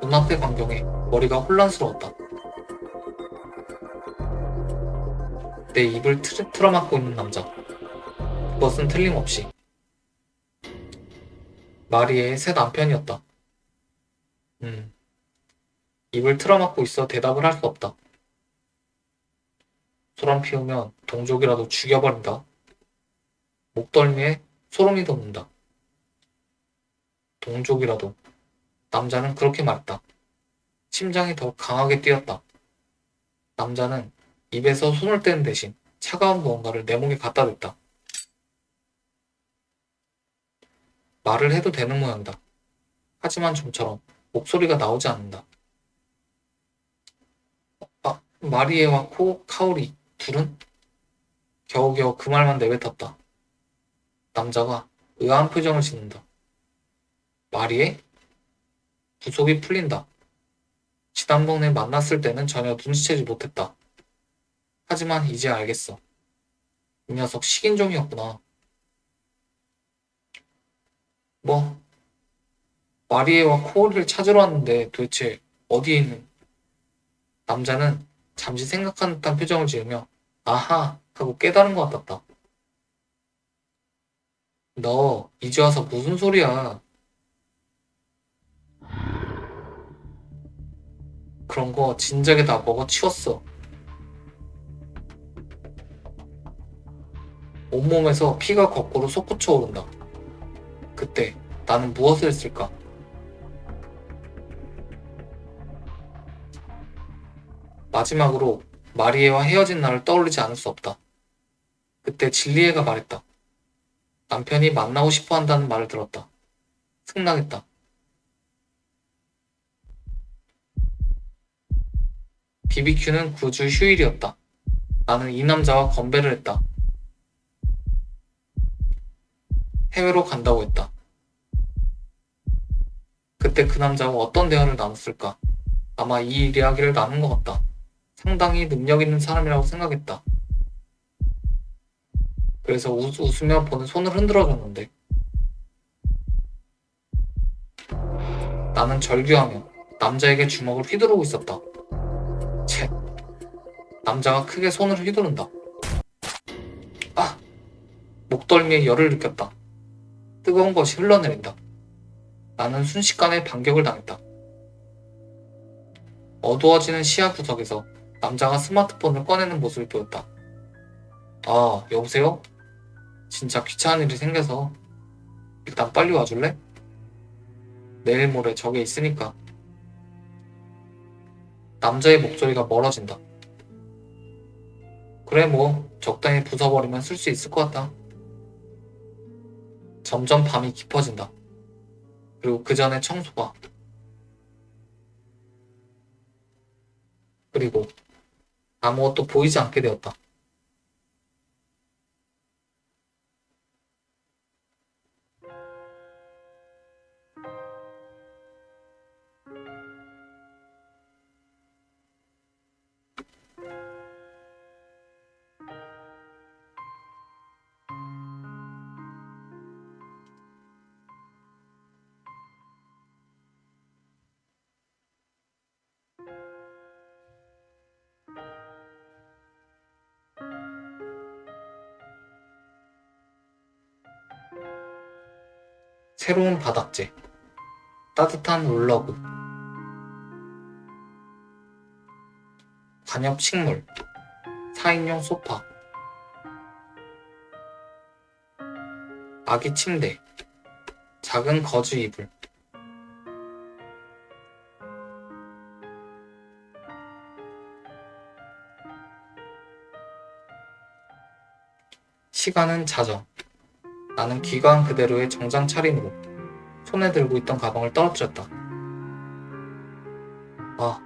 눈앞의 광경에 머리가 혼란스러웠다. 내 입을 틀어막고 있는 남자. 그것은 틀림없이 마리에의 새 남편이었다. 입을 틀어막고 있어 대답을 할 수 없다. 소란 피우면 동족이라도 죽여버린다. 목덜미에 소름이 돋는다. 동족이라도. 남자는 그렇게 말했다. 심장이 더 강하게 뛰었다. 남자는 입에서 손을 떼는 대신 차가운 무언가를 내 목에 갖다 댔다. 말을 해도 되는 모양이다. 하지만 좀처럼 목소리가 나오지 않는다. 마리에와 카오리 둘은? 겨우겨우 그 말만 내뱉었다. 남자가 의아한 표정을 짓는다. 마리에? 구속이 풀린다. 지난번에 만났을 때는 전혀 눈치채지 못했다. 하지만 이제 알겠어. 이 녀석 식인종이었구나. 뭐, 마리에와 코오리를 찾으러 왔는데 도대체 어디에 있는? 남자는 잠시 생각한 듯한 표정을 지으며 아하 하고 깨달은 것 같았다. 너 이제 와서 무슨 소리야? 그런 거 진작에 다 먹어치웠어. 온몸에서 피가 거꾸로 솟구쳐 오른다. 그때 나는 무엇을 했을까? 마지막으로 마리에와 헤어진 날을 떠올리지 않을 수 없다. 그때 진리에가 말했다. 남편이 만나고 싶어 한다는 말을 들었다. 승낙했다. BBQ는 9주 휴일이었다. 나는 이 남자와 건배를 했다. 해외로 간다고 했다. 그때 그 남자와 어떤 대화를 나눴을까? 아마 이 이야기를 나눈 것 같다. 상당히 능력 있는 사람이라고 생각했다. 그래서 웃으며 보는 손을 흔들어줬는데 나는 절규하며 남자에게 주먹을 휘두르고 있었다. 채. 남자가 크게 손을 휘두른다. 아! 목덜미에 열을 느꼈다. 뜨거운 것이 흘러내린다. 나는 순식간에 반격을 당했다. 어두워지는 시야 구석에서 남자가 스마트폰을 꺼내는 모습을 보였다. 아, 여보세요? 진짜 귀찮은 일이 생겨서 일단 빨리 와줄래? 내일 모레 저기 있으니까. 남자의 목소리가 멀어진다. 그래 뭐 적당히 부숴버리면 쓸 수 있을 것 같다. 점점 밤이 깊어진다. 그리고 그 전에 청소가. 그리고 아무것도 보이지 않게 되었다. 새로운 바닥재, 따뜻한 롤러브, 관엽 식물, 4인용 소파, 아기 침대, 작은 거즈 이불. 시간은 자정. 나는 귀가한 그대로의 정장 차림으로 손에 들고 있던 가방을 떨어뜨렸다. 아,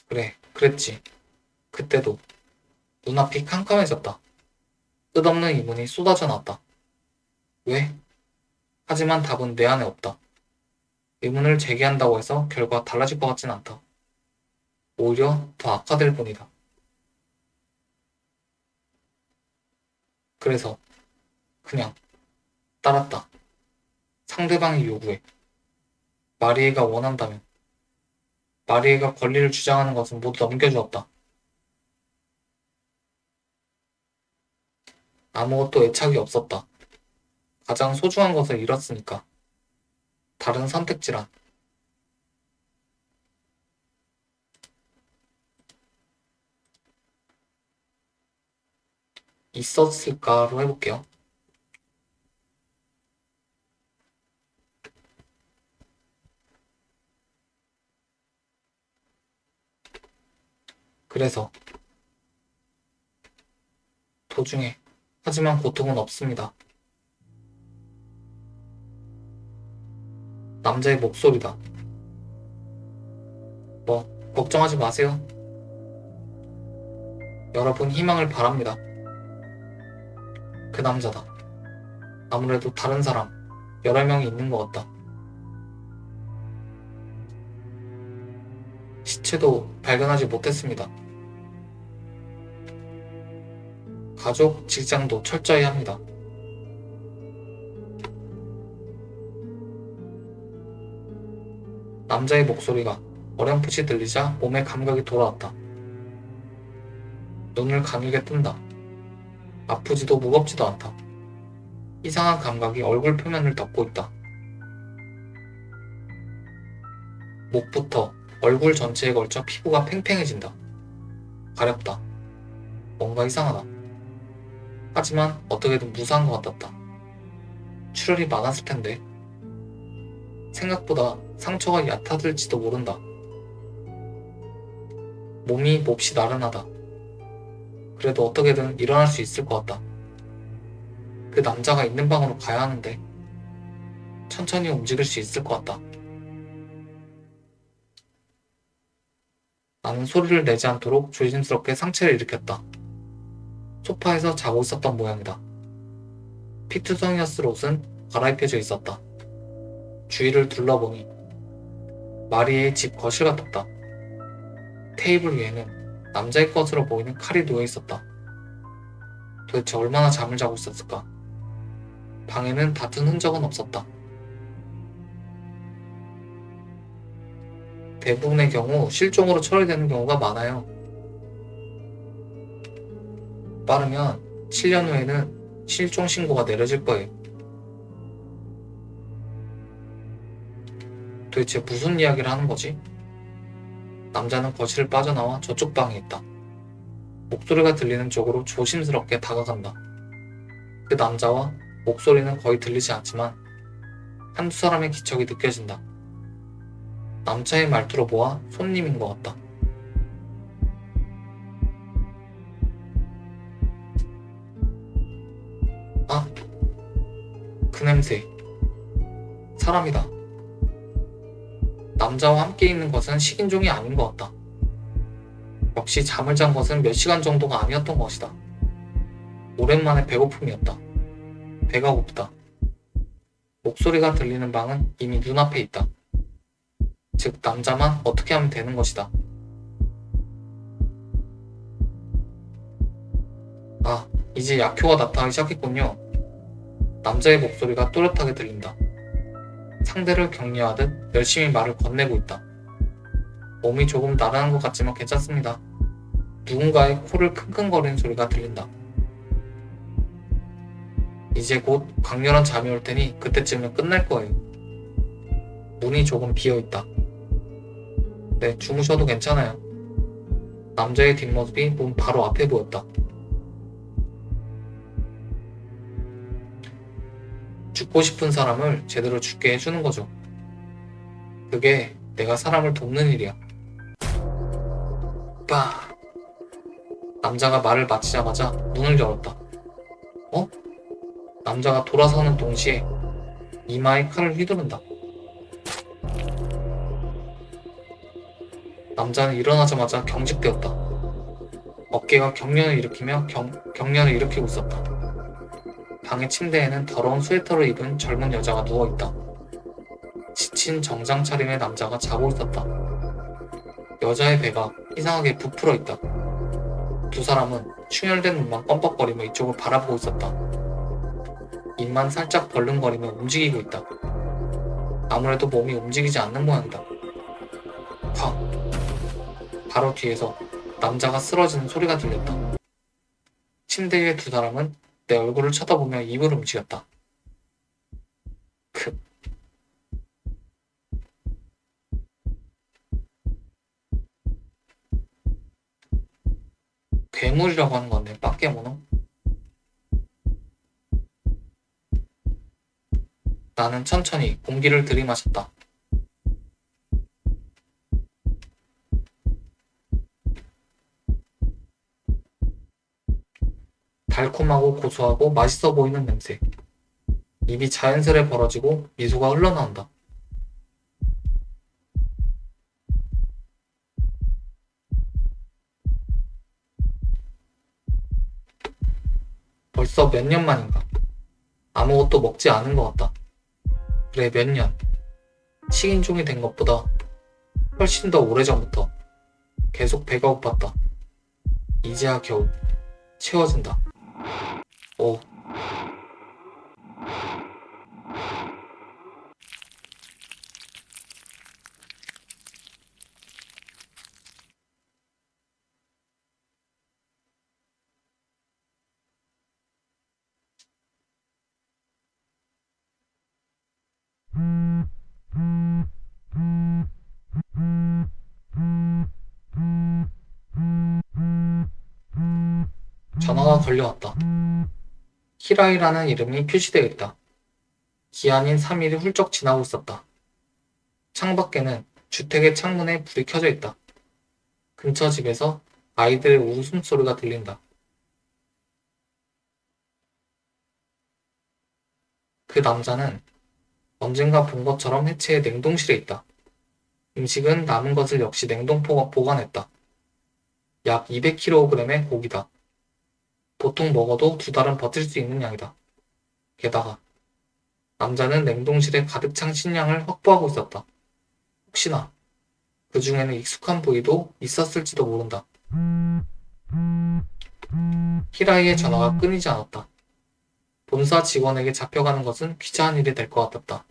그래, 그랬지. 그때도 눈앞이 캄캄해졌다. 끝없는 의문이 쏟아져 나왔다. 왜? 하지만 답은 내 안에 없다. 의문을 제기한다고 해서 결과가 달라질 것 같진 않다. 오히려 더 악화될 뿐이다. 그래서 그냥 따랐다. 상대방의 요구에. 마리에가 원한다면. 마리에가 권리를 주장하는 것은 모두 넘겨주었다. 아무것도 애착이 없었다. 가장 소중한 것을 잃었으니까. 다른 선택지란 있었을까로 해볼게요. 그래서 도중에 하지만 고통은 없습니다. 남자의 목소리다. 걱정하지 마세요. 여러분 희망을 바랍니다. 그 남자다. 아무래도 다른 사람, 여러 명이 있는 것 같다. 시체도 발견하지 못했습니다. 가족, 직장도 철저히 합니다. 남자의 목소리가 어렴풋이 들리자 몸에 감각이 돌아왔다. 눈을 가늘게 뜬다. 아프지도 무겁지도 않다. 이상한 감각이 얼굴 표면을 덮고 있다. 목부터 얼굴 전체에 걸쳐 피부가 팽팽해진다. 가렵다. 뭔가 이상하다. 하지만 어떻게든 무사한 것 같았다. 출혈이 많았을 텐데. 생각보다 상처가 얕아질지도 모른다. 몸이 몹시 나른하다. 그래도 어떻게든 일어날 수 있을 것 같다. 그 남자가 있는 방으로 가야 하는데 천천히 움직일 수 있을 것 같다. 나는 소리를 내지 않도록 조심스럽게 상체를 일으켰다. 소파에서 자고 있었던 모양이다. 피투성이어스 옷은 갈아입혀져 있었다. 주위를 둘러보니 마리의 집 거실 같았다. 테이블 위에는 남자의 것으로 보이는 칼이 놓여 있었다. 도대체 얼마나 잠을 자고 있었을까? 방에는 다툰 흔적은 없었다. 대부분의 경우 실종으로 처리되는 경우가 많아요. 빠르면 7년 후에는 실종 신고가 내려질 거예요. 도대체 무슨 이야기를 하는 거지? 남자는 거실을 빠져나와 저쪽 방에 있다. 목소리가 들리는 쪽으로 조심스럽게 다가간다. 그 남자와 목소리는 거의 들리지 않지만 한두 사람의 기척이 느껴진다. 남자의 말투로 보아 손님인 것 같다. 아, 그 냄새. 사람이다. 남자와 함께 있는 것은 식인종이 아닌 것 같다. 역시 잠을 잔 것은 몇 시간 정도가 아니었던 것이다. 오랜만에 배고픔이었다. 배가 고프다. 목소리가 들리는 방은 이미 눈앞에 있다. 즉 남자만 어떻게 하면 되는 것이다. 아, 이제 약효가 나타나기 시작했군요. 남자의 목소리가 또렷하게 들린다. 상대를 격려하듯 열심히 말을 건네고 있다. 몸이 조금 나른한 것 같지만 괜찮습니다. 누군가의 코를 킁킁거리는 소리가 들린다. 이제 곧 강렬한 잠이 올 테니 그때쯤은 끝날 거예요. 문이 조금 비어있다. 네, 주무셔도 괜찮아요. 남자의 뒷모습이 문 바로 앞에 보였다. 죽고 싶은 사람을 제대로 죽게 해주는 거죠. 그게 내가 사람을 돕는 일이야. 빠! 남자가 말을 마치자마자 문을 열었다. 어? 남자가 돌아서는 동시에 이마에 칼을 휘두른다. 남자는 일어나자마자 경직되었다. 어깨가 경련을 일으키며 경련을 일으키고 있었다. 방의 침대에는 더러운 스웨터를 입은 젊은 여자가 누워있다. 지친 정장 차림의 남자가 자고 있었다. 여자의 배가 이상하게 부풀어 있다. 두 사람은 충혈된 눈만 껌뻑거리며 이쪽을 바라보고 있었다. 입만 살짝 벌렁거리며 움직이고 있다. 아무래도 몸이 움직이지 않는 모양이다. 쾅! 바로 뒤에서 남자가 쓰러지는 소리가 들렸다. 침대 위의 두 사람은 내 얼굴을 쳐다보며 입을 움직였다. 크. 괴물이라고 하는 건데, 빡개모노? 나는 천천히 공기를 들이마셨다. 달콤하고 고소하고 맛있어 보이는 냄새. 입이 자연스레 벌어지고 미소가 흘러나온다. 벌써 몇 년 만인가. 아무것도 먹지 않은 것 같다. 그래, 몇 년. 식인종이 된 것보다 훨씬 더 오래전부터 계속 배가 고팠다. 이제야 겨우 채워진다. 오, 전화가 걸려왔다. 히라이라는 이름이 표시되어 있다. 기한인 3일이 훌쩍 지나고 있었다. 창밖에는 주택의 창문에 불이 켜져 있다. 근처 집에서 아이들의 웃음소리가 들린다. 그 남자는 언젠가 본 것처럼 해체의 냉동실에 있다. 음식은 남은 것을 역시 냉동포가 보관했다. 약 200kg의 고기다. 보통 먹어도 2달은 버틸 수 있는 양이다. 게다가 남자는 냉동실에 가득 찬 식량을 확보하고 있었다. 혹시나 그 중에는 익숙한 부위도 있었을지도 모른다. 히라이의 전화가 끊이지 않았다. 본사 직원에게 잡혀가는 것은 귀찮은 일이 될 것 같았다.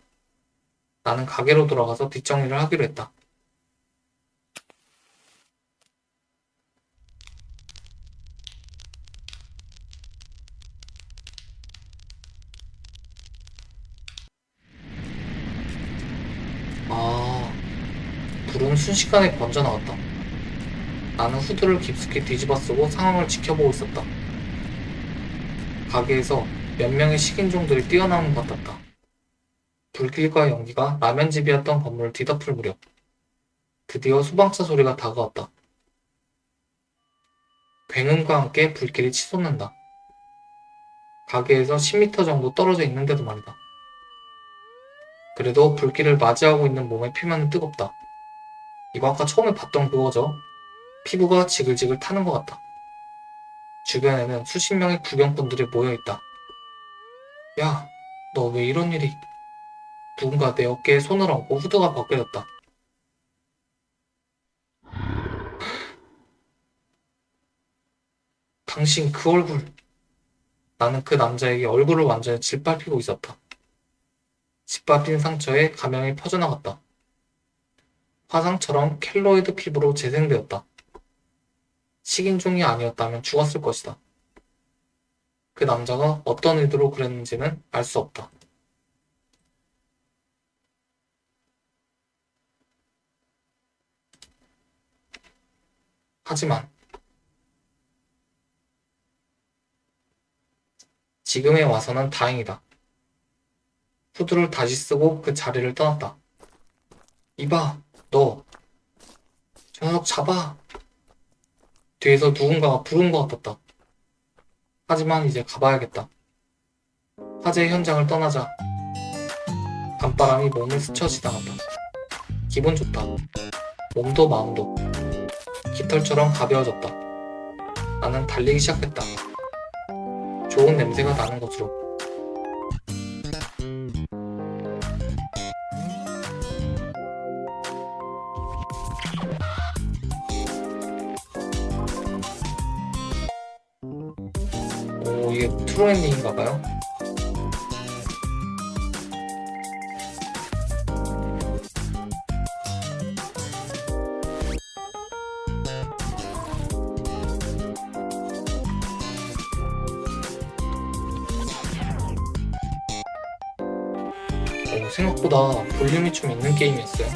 나는 가게로 돌아가서 뒷정리를 하기로 했다. 아, 불은 순식간에 번져나왔다. 나는 후드를 깊숙이 뒤집어 쓰고 상황을 지켜보고 있었다. 가게에서 몇 명의 식인종들이 뛰어나온 것 같았다. 불길과 연기가 라면집이었던 건물을 뒤덮을 무렵 드디어 소방차 소리가 다가왔다. 굉음과 함께 불길이 치솟는다. 가게에서 10m 정도 떨어져 있는데도 말이다. 그래도 불길을 맞이하고 있는 몸의 표면은 뜨겁다. 이거 아까 처음에 봤던 그거죠? 피부가 지글지글 타는 것 같다. 주변에는 수십 명의 구경꾼들이 모여있다. 야, 너 왜 이런 일이? 누군가 내 어깨에 손을 얹고 후드가 벗겨졌다. 당신 그 얼굴. 나는 그 남자에게 얼굴을 완전히 짓밟히고 있었다. 짓밟힌 상처에 감염이 퍼져나갔다. 화상처럼 켈로이드 피부로 재생되었다. 식인종이 아니었다면 죽었을 것이다. 그 남자가 어떤 의도로 그랬는지는 알 수 없다. 하지만 지금에 와서는 다행이다. 후드를 다시 쓰고 그 자리를 떠났다. 이봐, 너, 저 녀석 잡아. 뒤에서 누군가가 부른 것 같았다. 하지만 이제 가봐야겠다. 화재 현장을 떠나자 밤바람이 몸을 스쳐 지나간다. 기분 좋다. 몸도 마음도 깃털처럼 가벼워졌다. 나는 달리기 시작했다. 좋은 냄새가 나는 곳으로. 오, 이게 트루 엔딩인가봐요. 오, 생각보다 볼륨이 좀 있는 게임이었어요.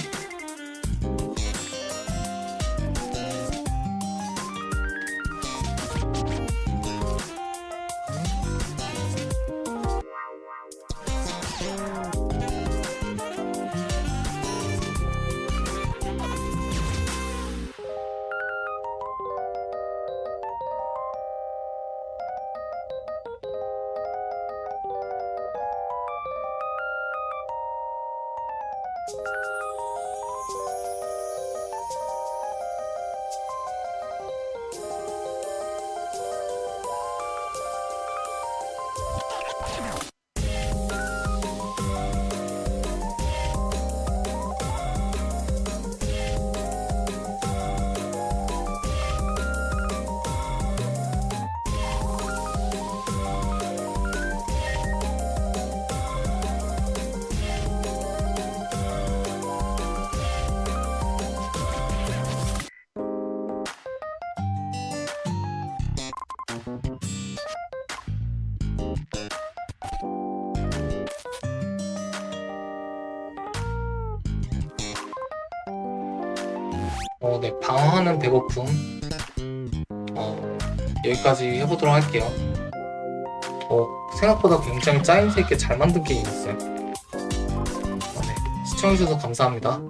네, 방황하는 배고픔. 여기까지 해보도록 할게요. 생각보다 굉장히 짜임새 있게 잘 만든 게임이었어요. 네, 시청해주셔서 감사합니다.